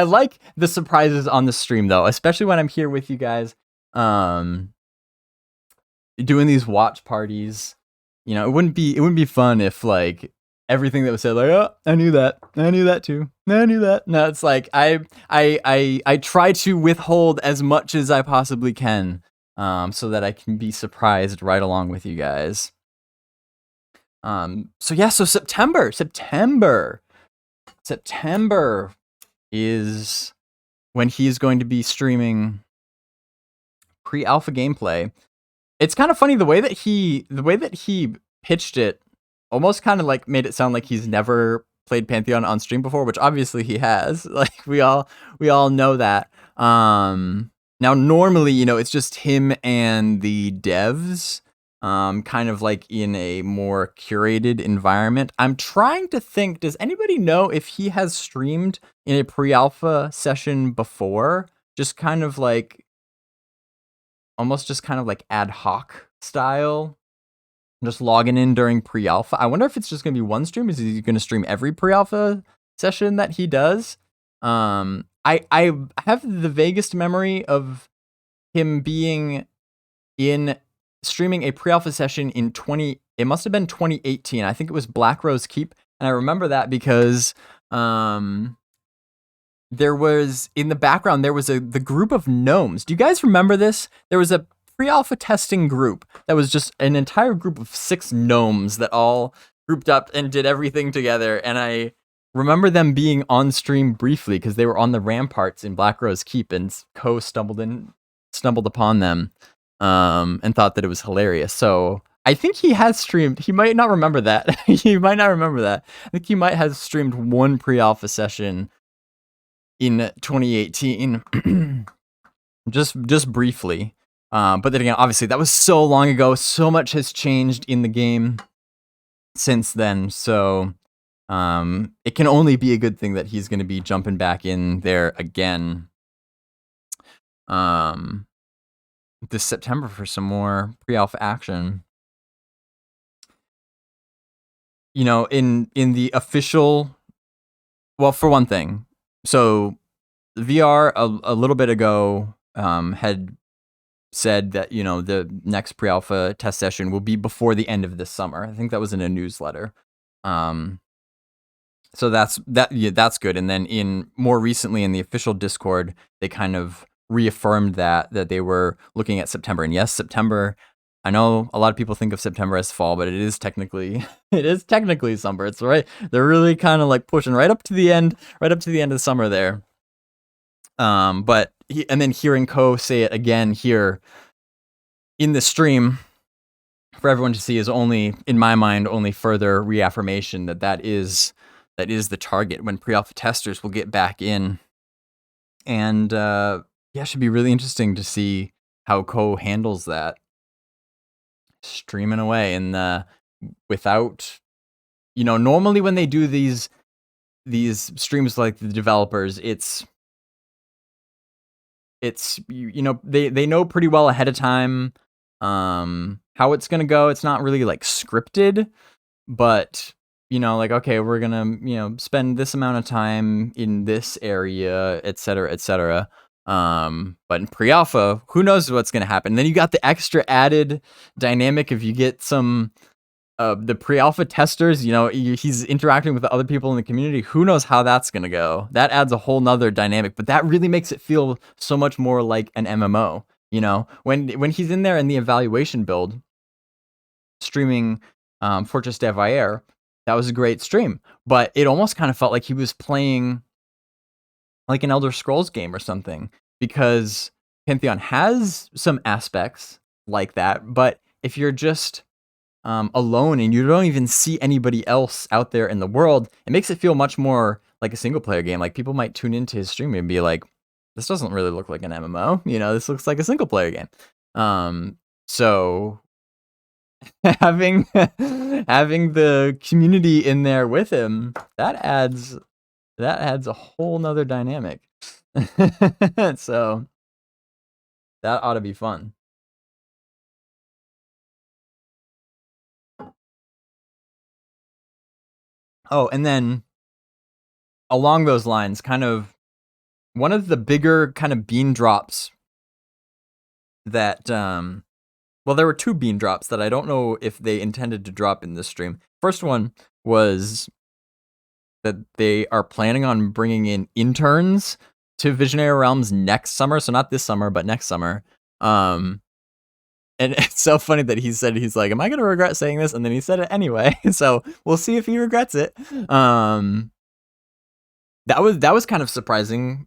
like the surprises on the stream though, especially when I'm here with you guys, doing these watch parties. You know, it wouldn't be fun if like everything that was said, like, oh, I knew that too, I knew that. No, it's like I try to withhold as much as I possibly can, so that I can be surprised right along with you guys. So yeah, so September is when he's going to be streaming pre-alpha gameplay. It's kind of funny the way that he pitched it, almost kind of like made it sound like he's never played Pantheon on stream before, which obviously he has. Like we all know that. Now normally, you know, it's just him and the devs, kind of like in a more curated environment. I'm trying to think, does anybody know if he has streamed in a pre-alpha session before? Just kind of like, almost just kind of like ad hoc style, just logging in during pre-alpha. I wonder if it's just going to be one stream. Is he going to stream every pre-alpha session that he does? I have the vaguest memory of him being streaming a pre-alpha session in it must have been 2018. I think it was Black Rose Keep. And I remember that because there was, in the background, there was the group of gnomes. Do you guys remember this? There was a pre-alpha testing group that was just an entire group of 6 gnomes that all grouped up and did everything together. And I remember them being on stream briefly because they were on the ramparts in Black Rose Keep, and Cohh stumbled upon them, and thought that it was hilarious. So I think he has streamed. He might not remember that. He might not remember that. I think he might have streamed one pre-alpha session in 2018, just briefly. But then again, obviously that was so long ago. So much has changed in the game since then. So it can only be a good thing that he's going to be jumping back in there again this September for some more pre-alpha action. You know, in the official, well, for one thing, so VR a little bit ago had said that, you know, the next pre-alpha test session will be before the end of this summer. I think that was in a newsletter. So that's good. And then more recently in the official Discord, they kind of reaffirmed that they were looking at September. And yes, September, I know a lot of people think of September as fall, but it is technically summer. It's right. They're really kind of like pushing right up to the end of summer there. But and then hearing Cohh say it again here in the stream for everyone to see is only, in my mind, only further reaffirmation that is the target when pre-alpha testers will get back in. And yeah, it should be really interesting to see how Cohh handles that. Streaming away and without, normally when they do these streams like the developers, it's they know pretty well ahead of time how it's gonna go. It's not really like scripted, but like, okay, we're gonna spend this amount of time in this area, etc., etc. But in pre-alpha, who knows what's gonna happen? And then you got the extra added dynamic if you get some the pre-alpha testers, he's interacting with the other people in the community. Who knows how that's gonna go? That adds a whole nother dynamic, but that really makes it feel so much more like an MMO. When he's in there in the evaluation build, streaming Fortress de Vaer, that was a great stream. But it almost kind of felt like he was playing like an Elder Scrolls game or something, because Pantheon has some aspects like that. But if you're just alone and you don't even see anybody else out there in the world, it makes it feel much more like a single player game. Like, people might tune into his stream and be like, this doesn't really look like an MMO, this looks like a single player game. So having the community in there with him, that adds a whole nother dynamic. So that ought to be fun. Oh, and then along those lines, kind of one of the bigger kind of bean drops that, well, there were two bean drops that I don't know if they intended to drop in this stream. First one was that they are planning on bringing in interns to Visionary Realms next summer. So not this summer, but next summer. And it's so funny that he's like, am I going to regret saying this? And then he said it anyway. So we'll see if he regrets it. That was kind of surprising.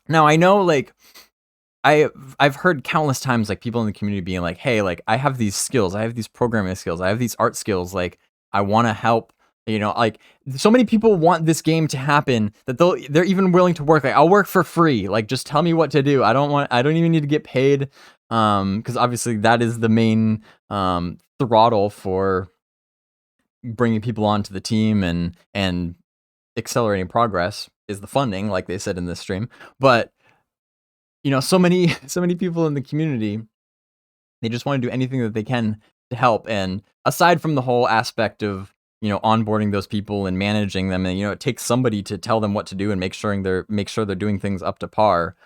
Now, I know, like, I've heard countless times, like, people in the community being like, hey, like, I have these skills, I have these programming skills, I have these art skills, like, I want to help, like, so many people want this game to happen that they're even willing to work. Like, I'll work for free. Like, just tell me what to do. I don't even need to get paid. Because obviously that is the main throttle for bringing people onto the team and accelerating progress is the funding, like they said in this stream. But so many people in the community, they just want to do anything that they can to help. And aside from the whole aspect of onboarding those people and managing them, and it takes somebody to tell them what to do and make sure they're doing things up to par.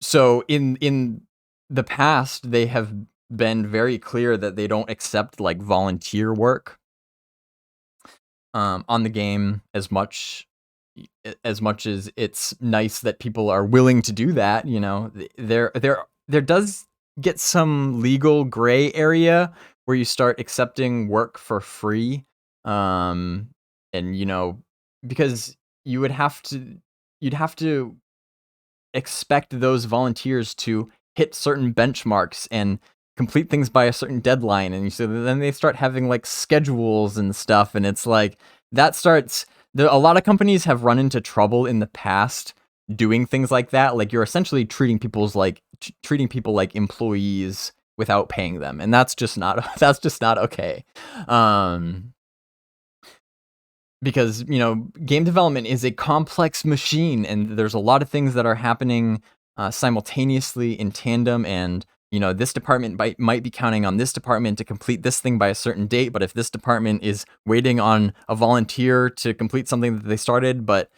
So in the past, they have been very clear that they don't accept like volunteer work on the game as much as it's nice that people are willing to do that. There does get some legal gray area where you start accepting work for free, and because you'd have to expect those volunteers to hit certain benchmarks and complete things by a certain deadline, and so then they start having like schedules and stuff, and it's like that starts. A lot of companies have run into trouble in the past doing things like that. Like, you're essentially treating people like employees without paying them, and that's just not okay. Because game development is a complex machine, and there's a lot of things that are happening simultaneously in tandem, and this department might be counting on this department to complete this thing by a certain date, but if this department is waiting on a volunteer to complete something that they started, but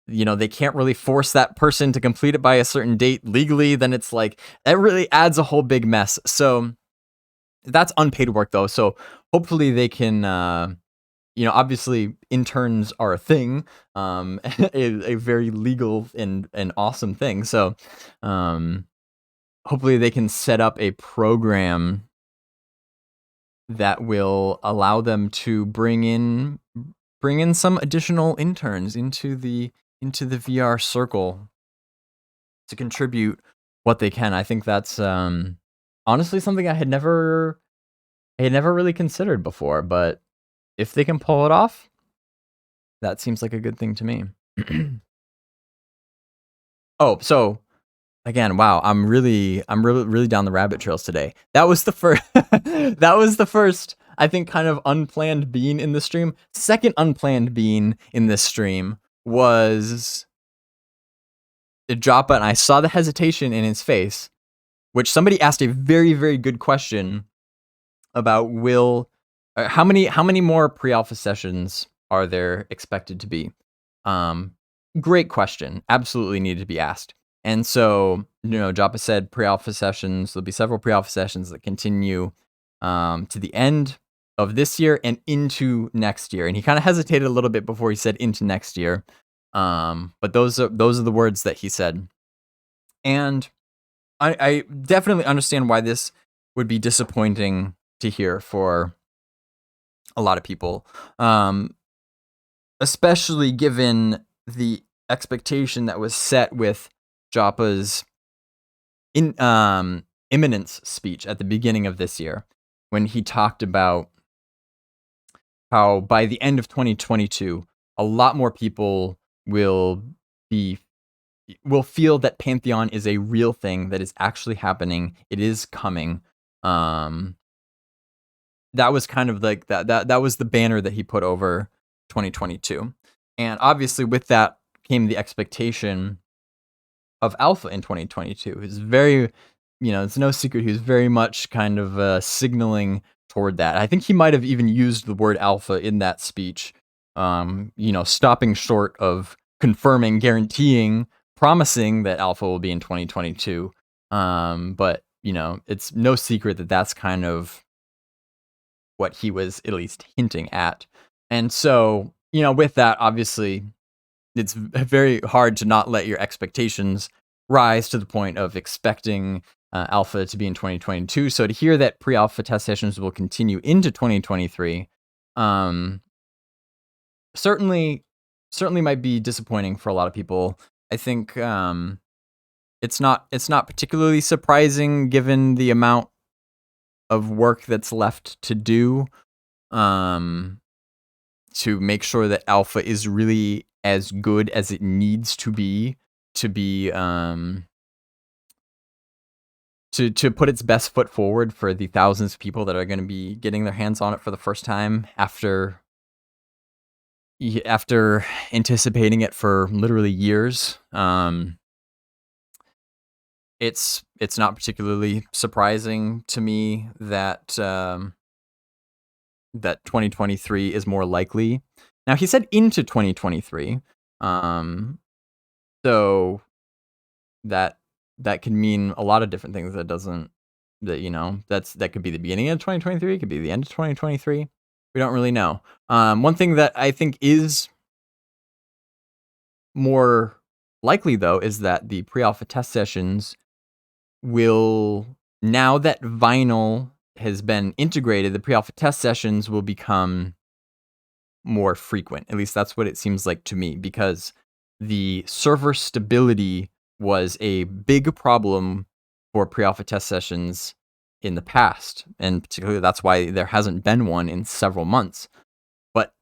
they can't really force that person to complete it by a certain date legally, then it's like that really adds a whole big mess. So that's unpaid work, though. So hopefully they can obviously interns are a thing, a very legal and awesome thing. So hopefully they can set up a program that will allow them to bring in some additional interns into the VR circle to contribute what they can. I think that's honestly something I had never really considered before, but if they can pull it off, that seems like a good thing to me. Oh, so again, wow, I'm really down the rabbit trails today. That was the first I think kind of unplanned bean in the stream. Second unplanned bean in this stream was Joppa, and I saw the hesitation in his face, which somebody asked a very, very good question about how many more pre-alpha sessions are there expected to be? Great question. Absolutely needed to be asked. And so, Joppa said pre-alpha sessions, there'll be several pre-alpha sessions that continue to the end of this year and into next year. And he kind of hesitated a little bit before he said into next year. But those are the words that he said. And I definitely understand why this would be disappointing to hear for a lot of people. Especially given the expectation that was set with Joppa's imminence speech at the beginning of this year, when he talked about how by the end of 2022, a lot more people will feel that Pantheon is a real thing that is actually happening. It is coming. That was kind of like that was the banner that he put over 2022. And obviously with that came the expectation of alpha in 2022. It's very, it's no secret he was very much kind of signaling toward that. I think he might have even used the word alpha in that speech, stopping short of confirming, guaranteeing, promising that alpha will be in 2022. But, it's no secret that that's kind of what he was at least hinting at. And so, with that, obviously, it's very hard to not let your expectations rise to the point of expecting alpha to be in 2022. So to hear that pre-alpha test sessions will continue into 2023, certainly might be disappointing for a lot of people. I think it's not particularly surprising given the amount of work that's left to do to make sure that alpha is really as good as it needs to be to put its best foot forward for the thousands of people that are going to be getting their hands on it for the first time after anticipating it for literally years. It's not particularly surprising to me that that 2023 is more likely. Now he said into 2023, so that could mean a lot of different things. That could be the beginning of 2023, it could be the end of 2023. We don't really know. One thing that I think is more likely though is that the pre-alpha test sessions will, now that Vinyl has been integrated, the pre-alpha test sessions will become more frequent. At least that's what it seems like to me, because the server stability was a big problem for pre-alpha test sessions in the past, and particularly that's why there hasn't been one in several months. But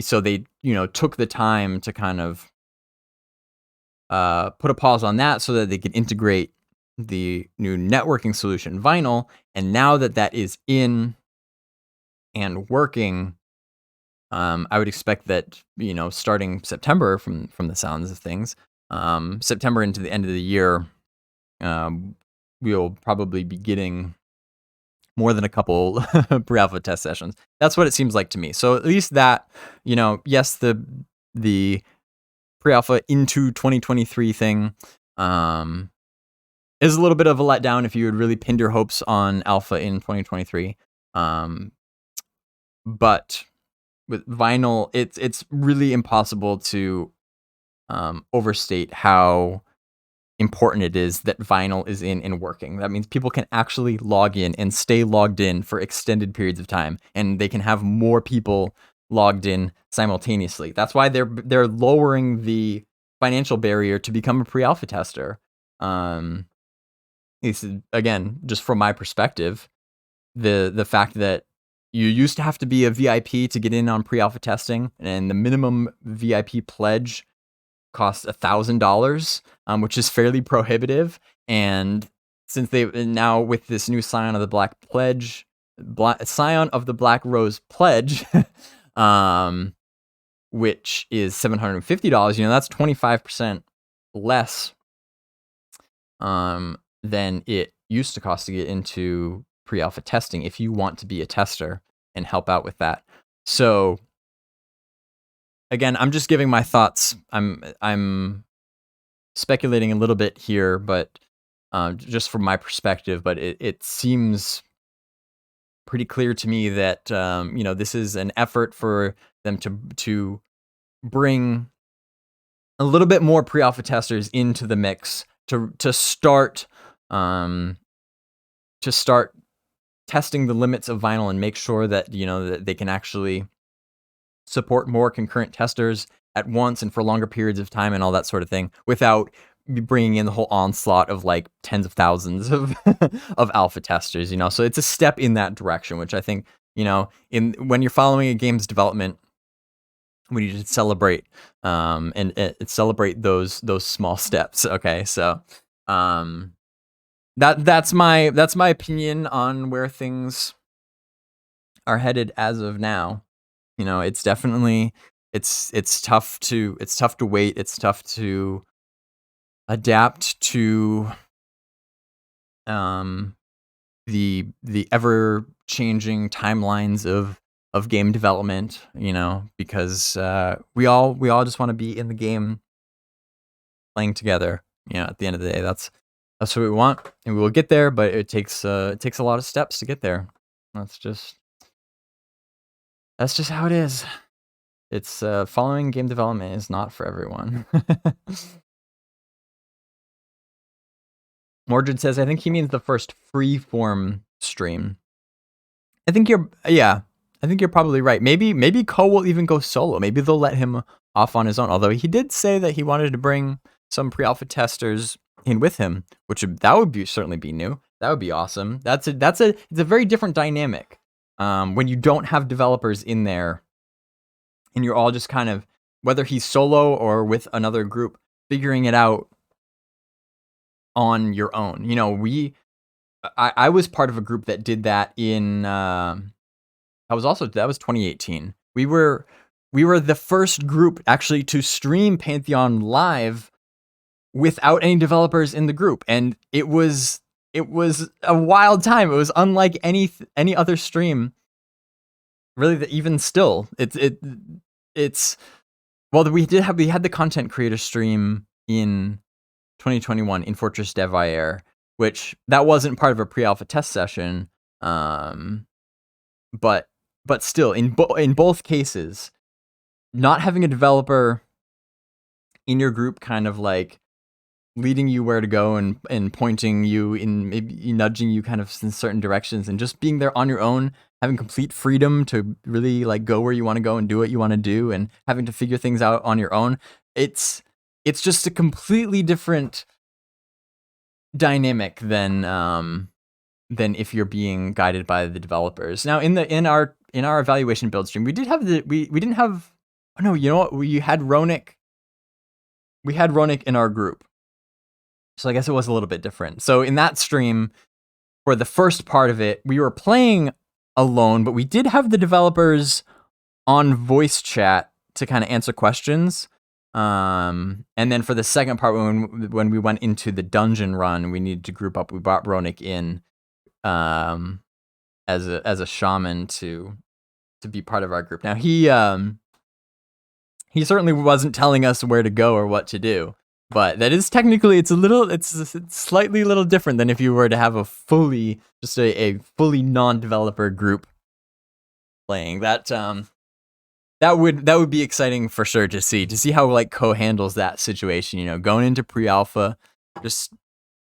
so they took the time to kind of put a pause on that so that they could integrate the new networking solution Vinyl. And now that that is in and working, I would expect that starting September, from the sounds of things, September into the end of the year, we'll probably be getting more than a couple pre-alpha test sessions. That's what it seems like to me. So at least that, yes, the pre-alpha into 2023 thing is a little bit of a letdown if you had really pinned your hopes on alpha in 2023. But with Vinyl, it's really impossible to overstate how important it is that Vinyl is in and working. That means people can actually log in and stay logged in for extended periods of time, and they can have more people logged in simultaneously. That's why they're lowering the financial barrier to become a pre-alpha tester. It's, again, just from my perspective, the fact that you used to have to be a VIP to get in on pre-alpha testing, and the minimum VIP pledge costs $1,000, which is fairly prohibitive. And since they now with this new Scion of the Black Pledge, Scion of the Black Rose Pledge, which is $750, that's 25% less than it used to cost to get into pre-alpha testing if you want to be a tester and help out with that. So again, I'm just giving my thoughts. I'm speculating a little bit here, but just from my perspective, but it seems pretty clear to me that this is an effort for them to bring a little bit more pre-alpha testers into the mix to start testing the limits of Vinyl and make sure that that they can actually support more concurrent testers at once and for longer periods of time and all that sort of thing, without bringing in the whole onslaught of like tens of thousands of of alpha testers. So it's a step in that direction, which I think when you're following a game's development, we need to celebrate and celebrate those small steps. Okay, so that's my opinion on where things are headed as of now. It's definitely it's tough to wait. It's tough to adapt to the ever changing timelines of game development, because we all just want to be in the game playing together. At the end of the day, that's what we want, and we will get there, but it takes a lot of steps to get there. That's just how it is. It's following game development is not for everyone. Mordred says, I think he means the first free-form stream. I think you're probably right. Maybe Cohh will even go solo. Maybe they'll let him off on his own. Although he did say that he wanted to bring some pre-alpha testers in with him, that would certainly be new. That would be awesome. It's a very different dynamic when you don't have developers in there, and you're all just kind of, whether he's solo or with another group, figuring it out on your own. I was part of a group that did that in that was 2018. We were the first group actually to stream Pantheon live without any developers in the group, and it was a wild time. It was unlike any other stream, really. Even still, it's we had the content creator stream in 2021 in Fortress Devair, which that wasn't part of a pre-alpha test session, but still, in both cases, not having a developer in your group kind of like leading you where to go and pointing you in, maybe nudging you kind of in certain directions, and just being there on your own, having complete freedom to really like go where you want to go and do what you want to do, and having to figure things out on your own. It's just a completely different dynamic than if you're being guided by the developers. Now in our evaluation build stream, we didn't have we had Ronik. We had Ronik in our group. So I guess it was a little bit different. So in that stream, for the first part of it, we were playing alone, but we did have the developers on voice chat to kind of answer questions. And then for the second part, when we went into the dungeon run, we needed to group up. We brought Ronik in as a shaman to be part of our group. Now he certainly wasn't telling us where to go or what to do. But that is technically, it's slightly a little different than if you were to have a fully non-developer group playing. That would be exciting for sure to see how like Cohh handles that situation. Going into pre-alpha, Just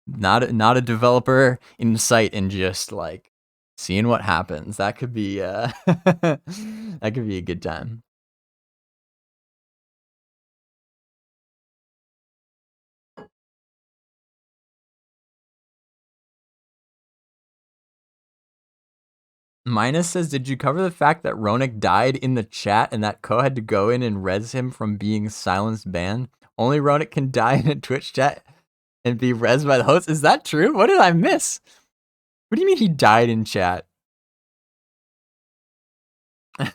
not a developer in sight and just like seeing what happens. That could be that could be a good time. Minus says, did you cover the fact that Ronik died in the chat and that Cohh had to go in and res him from being silenced banned? Only Ronik can die in a Twitch chat and be res by the host. Is that true? What did I miss? What do you mean he died in chat? I'm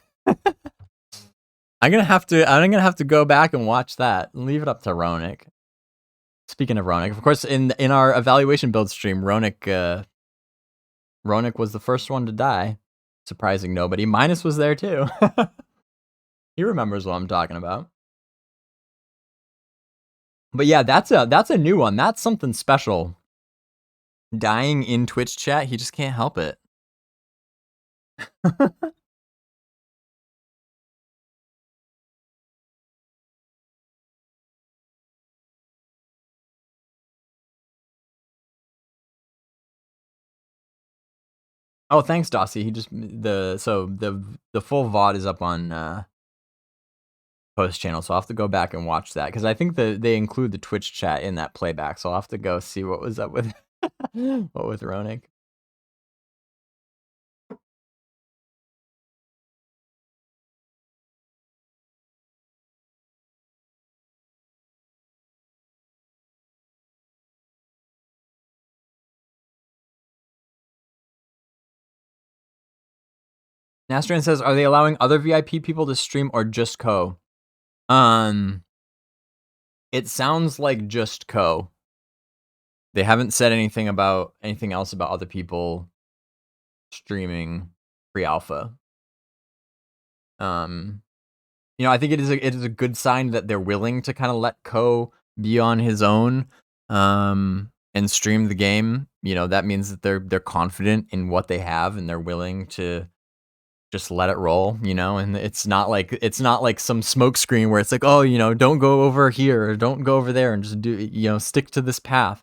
gonna have to go back and watch that and leave it up to Ronik. Speaking of Ronik, of course, in our evaluation build stream, Ronik was the first one to die. Surprising nobody. Minus was there too. He remembers what I'm talking about. But yeah, that's a new one. That's something special. Dying in Twitch chat, he just can't help it. Oh, thanks, Dossie. He just the full VOD is up on post channel, so I'll have to go back and watch that because I think they include the Twitch chat in that playback, so I'll have to go see what was up with what with Ronik. Nastran says, are they allowing other VIP people to stream or just Cohh? It sounds like just Cohh. They haven't said anything else about other people streaming pre-alpha. I think it is a good sign that they're willing to kind of let Cohh be on his own and stream the game. That means that they're confident in what they have and they're willing to just let it roll, and it's not like some smoke screen where it's like, oh, don't go over here or don't go over there and just do, stick to this path.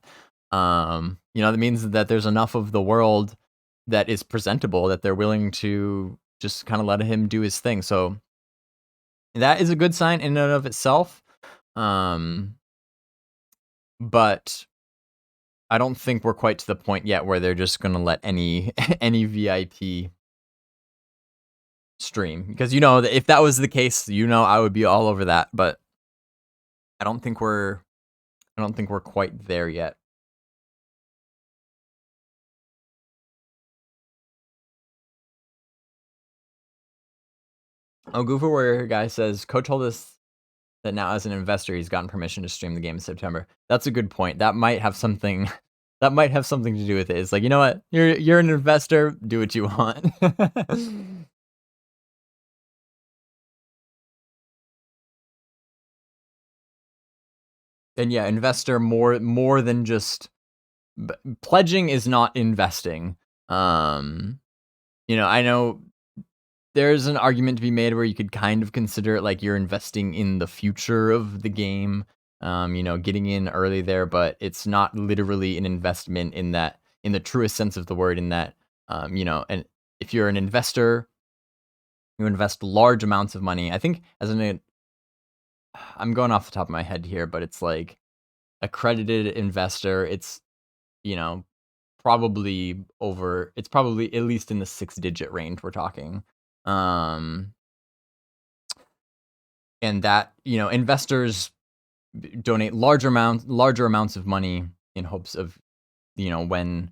That means that there's enough of the world that is presentable that they're willing to just kind of let him do his thing. So that is a good sign in and of itself. But I don't think we're quite to the point yet where they're just going to let any VIP stream, because that if that was the case, I would be all over that, but I don't think we're quite there yet. Oh, Goofer Warrior guy says, Coach told us that now as an investor he's gotten permission to stream the game in September. That's a good point. That might have something to do with it. It's like, you know what, you're an investor, do what you want. And yeah, investor more than just pledging is not investing. I know there's an argument to be made where you could kind of consider it like you're investing in the future of the game, getting in early there, but it's not literally an investment in the truest sense of the word, in that, and if you're an investor, you invest large amounts of money. I think I'm going off the top of my head here, but it's like accredited investor. It's, probably at least in the 6-digit range we're talking. And that, investors donate larger amounts of money in hopes of, when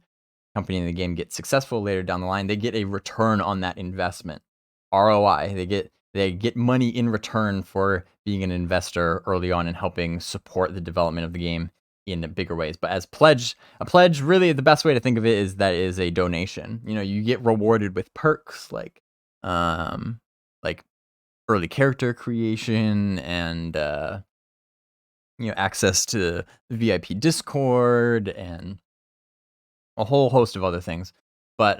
company in the game gets successful later down the line, they get a return on that investment. ROI. They get money in return for being an investor early on and helping support the development of the game in bigger ways. But as a pledge, really the best way to think of it is that it is a donation. You get rewarded with perks like early character creation and access to the VIP Discord and a whole host of other things. But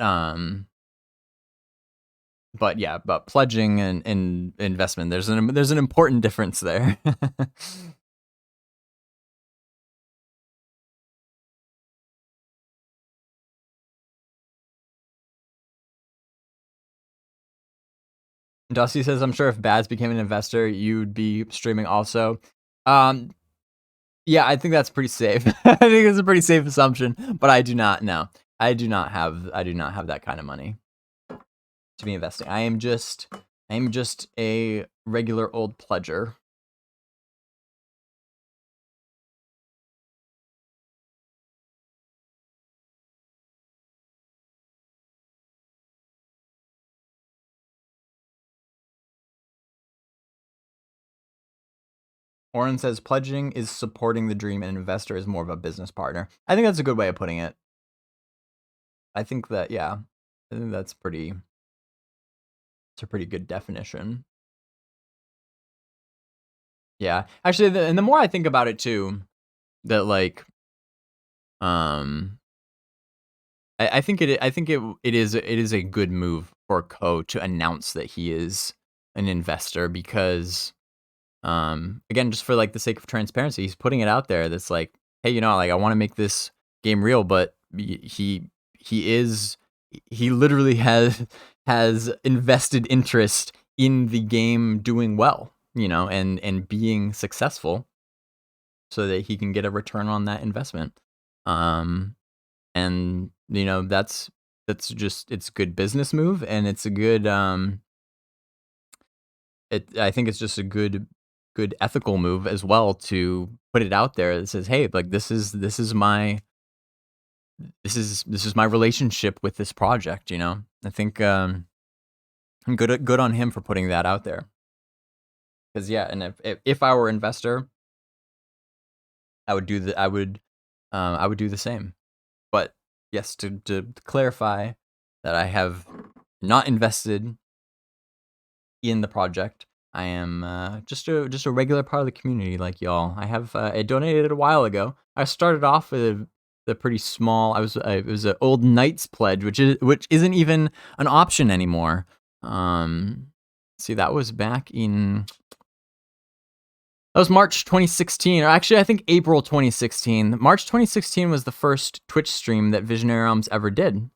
pledging and investment, there's an important difference there. Dusty says, I'm sure if Baz became an investor, you'd be streaming also. Yeah, I think that's pretty safe. I think it's a pretty safe assumption, but I do not know. I do not have that kind of money to be investing. I am just a regular old pledger. Oren says pledging is supporting the dream and investor is more of a business partner. I think that's a good way of putting it. I think that, yeah, I think that's pretty, it's a pretty good definition. Yeah, actually, and the more I think about it too, that like, I think it is a good move for Cohh to announce that he is an investor because, again, just for like the sake of transparency, he's putting it out there. That's like, hey, you know, like I want to make this game real, but he literally has invested interest in the game doing well, you know, and being successful, so that he can get a return on that investment. And you know, that's just, it's a good business move, and it's a good I think it's just a good ethical move as well to put it out there that says, hey, like this is my relationship with this project, you know. I think good on him for putting that out there. Because yeah, and if I were an investor, I would do the same. But yes, to clarify that I have not invested in the project. I am just a regular part of the community like y'all. I have I donated a while ago. I started off with a pretty small. It was an old Knights pledge, which isn't even an option anymore. See, that was back in. That was March 2016, or actually, I think April 2016. March 2016 was the first Twitch stream that Visionary Realms ever did.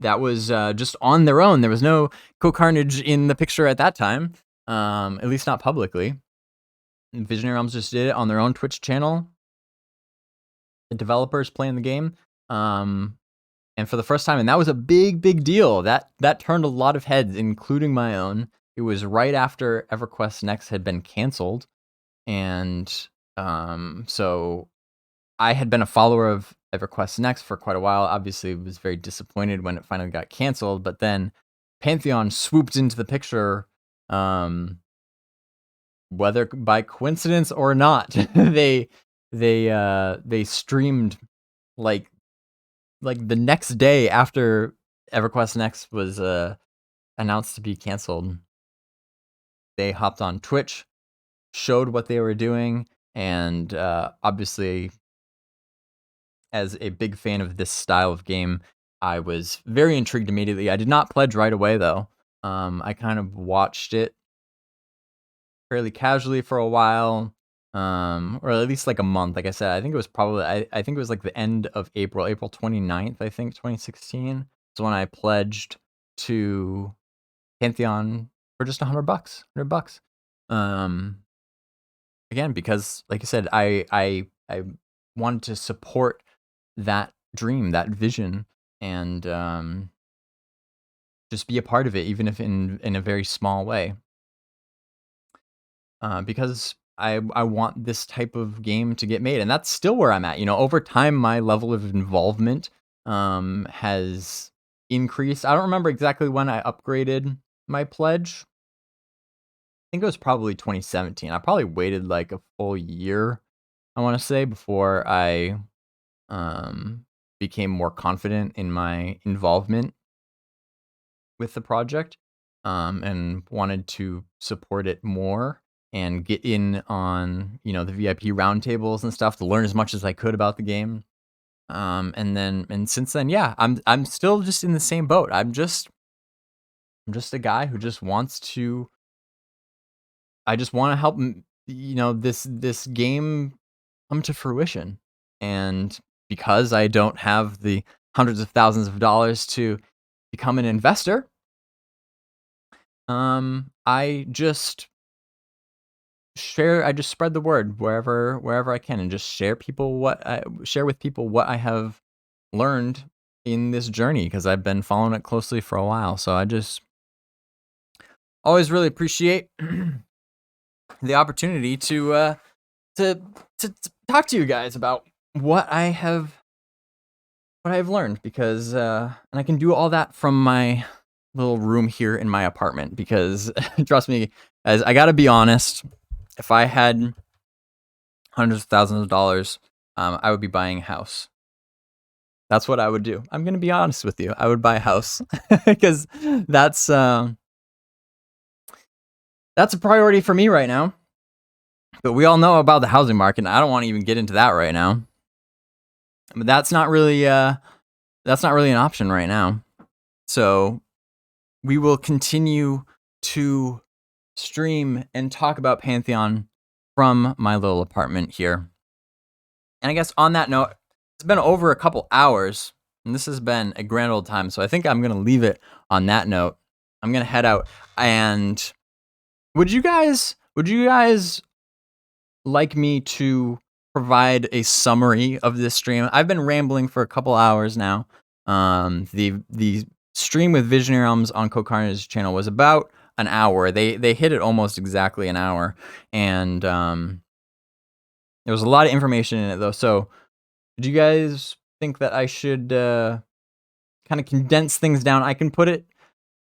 That was just on their own. There was no Cohh Carnage in the picture at that time, at least not publicly. Visionary Realms just did it on their own Twitch channel. The developers playing the game, and for the first time, and that was a big deal. That turned a lot of heads, including my own. It was right after EverQuest Next had been canceled, and so I had been a follower of EverQuest Next for quite a while. Obviously, was very disappointed when it finally got canceled, but then Pantheon swooped into the picture, whether by coincidence or not. they streamed like the next day after EverQuest Next was announced to be canceled. They hopped on Twitch, showed what they were doing, and obviously, as a big fan of this style of game, I was very intrigued immediately. I did not pledge right away, though. I kind of watched it fairly casually for a while, or at least like a month. Like I said, I think it was probably, I think it was like the end of April 29th, I think, 2016. is when I pledged to Pantheon for just $100. Again, because like I said, I wanted to support that dream, that vision, and just be a part of it, even if in a very small way. Because I want this type of game to get made, and that's still where I'm at. You know, over time, my level of involvement has increased. I don't remember exactly when I upgraded my pledge. I think it was probably 2017. I probably waited like a full year, I want to say, before I became more confident in my involvement with the project, and wanted to support it more and get in on, you know, the VIP roundtables and stuff to learn as much as I could about the game. And since then, yeah, I'm still just in the same boat. I'm just a guy who just wants to. I just want to help, you know, this game come to fruition. And because I don't have the hundreds of thousands of dollars to become an investor, I just spread the word wherever I can, and just share with people what I have learned in this journey, because I've been following it closely for a while. So I just always really appreciate the opportunity to talk to you guys about what I've learned, because and I can do all that from my little room here in my apartment, because trust me, as I gotta be honest, if I had hundreds of thousands of dollars, I would be buying a house. That's what I would do. I'm gonna be honest with you. I would buy a house because that's a priority for me right now. But we all know about the housing market, and I don't want to even get into that right now. But that's not really an option right now. So we will continue to stream and talk about Pantheon from my little apartment here. And I guess on that note, it's been over a couple hours, and this has been a grand old time. So I think I'm gonna leave it on that note. I'm gonna head out. And would you guys like me to provide a summary of this stream? I've been rambling for a couple hours now. The stream with Visionary Realms on Cohh's channel was about an hour. They hit it almost exactly an hour, and there was a lot of information in it though. So do you guys think that I should kind of condense things down? I can put it,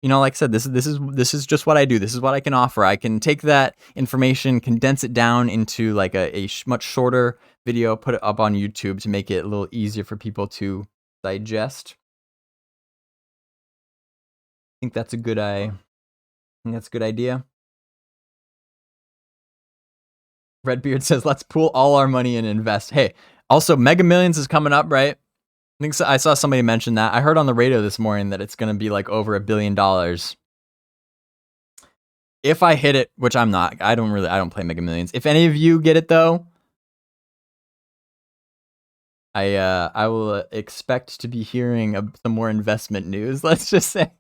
like I said, this is just what I do. This is what I can offer. I can take that information, condense it down into like a much shorter video, put it up on YouTube to make it a little easier for people to digest. I think that's a good idea. Redbeard says, let's pool all our money and invest. Hey, also Mega Millions is coming up, right? I think so. I saw somebody mention that. I heard on the radio this morning that it's going to be like over $1 billion. If I hit it, which I'm not, I don't play Mega Millions. If any of you get it though, I will expect to be hearing some more investment news. Let's just say.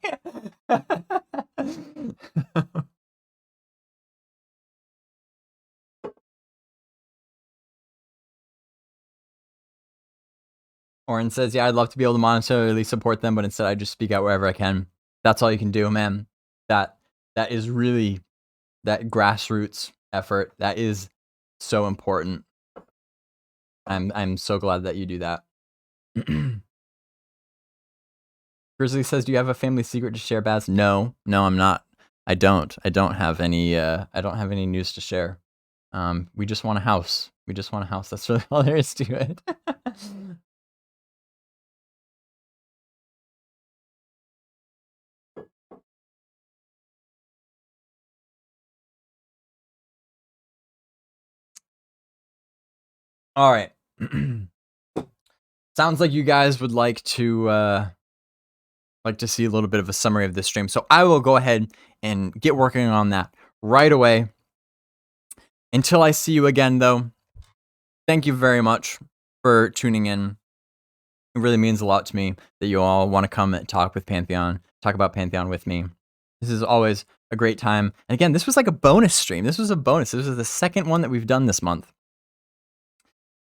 Oren says, yeah, I'd love to be able to monetarily support them, but instead I just speak out wherever I can. That's all you can do, man. That is really that grassroots effort. That is so important. I'm so glad that you do that. Grizzly says, do you have a family secret to share, Baz? No, I'm not. I don't have any news to share. We just want a house. That's really all there is to it. All right. Sounds like you guys would like to see a little bit of a summary of this stream. So I will go ahead and get working on that right away. Until I see you again, though, thank you very much for tuning in. It really means a lot to me that you all want to come and talk about Pantheon with me. This is always a great time. And again, this was like a bonus stream. This was a bonus. This was the second one that we've done this month.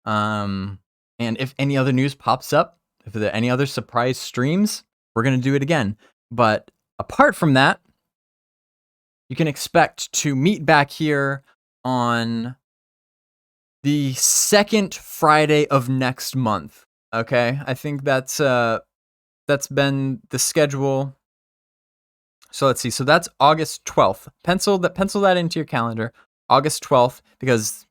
And if any other news pops up, if there are any other surprise streams, we're going to do it again. But apart from that, you can expect to meet back here on the second Friday of next month. Okay? I think that's been the schedule. So let's see. So that's August 12th. Pencil that into your calendar. August 12th, because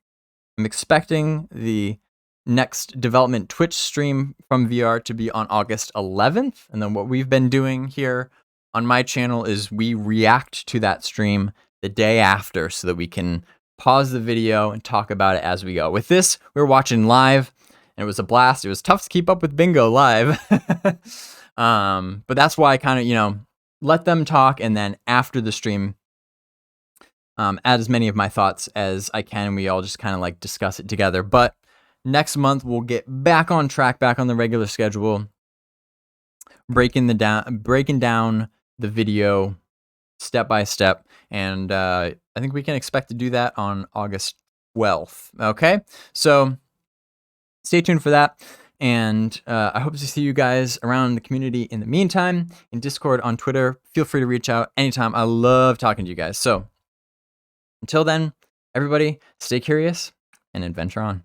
I'm expecting the next development Twitch stream from VR to be on August 11th. And then what we've been doing here on my channel is we react to that stream the day after so that we can pause the video and talk about it as we go. With this, we were watching live and it was a blast. It was tough to keep up with Bingo live. But that's why I kind of, let them talk, and then after the stream, add as many of my thoughts as I can, and we all just kind of like discuss it together. But next month we'll get back on track, back on the regular schedule, breaking down the video step by step. And I think we can expect to do that on August 12th. Okay, so stay tuned for that. And I hope to see you guys around the community in the meantime, in Discord, on Twitter. Feel free to reach out anytime. I love talking to you guys. So until then, everybody, stay curious and adventure on.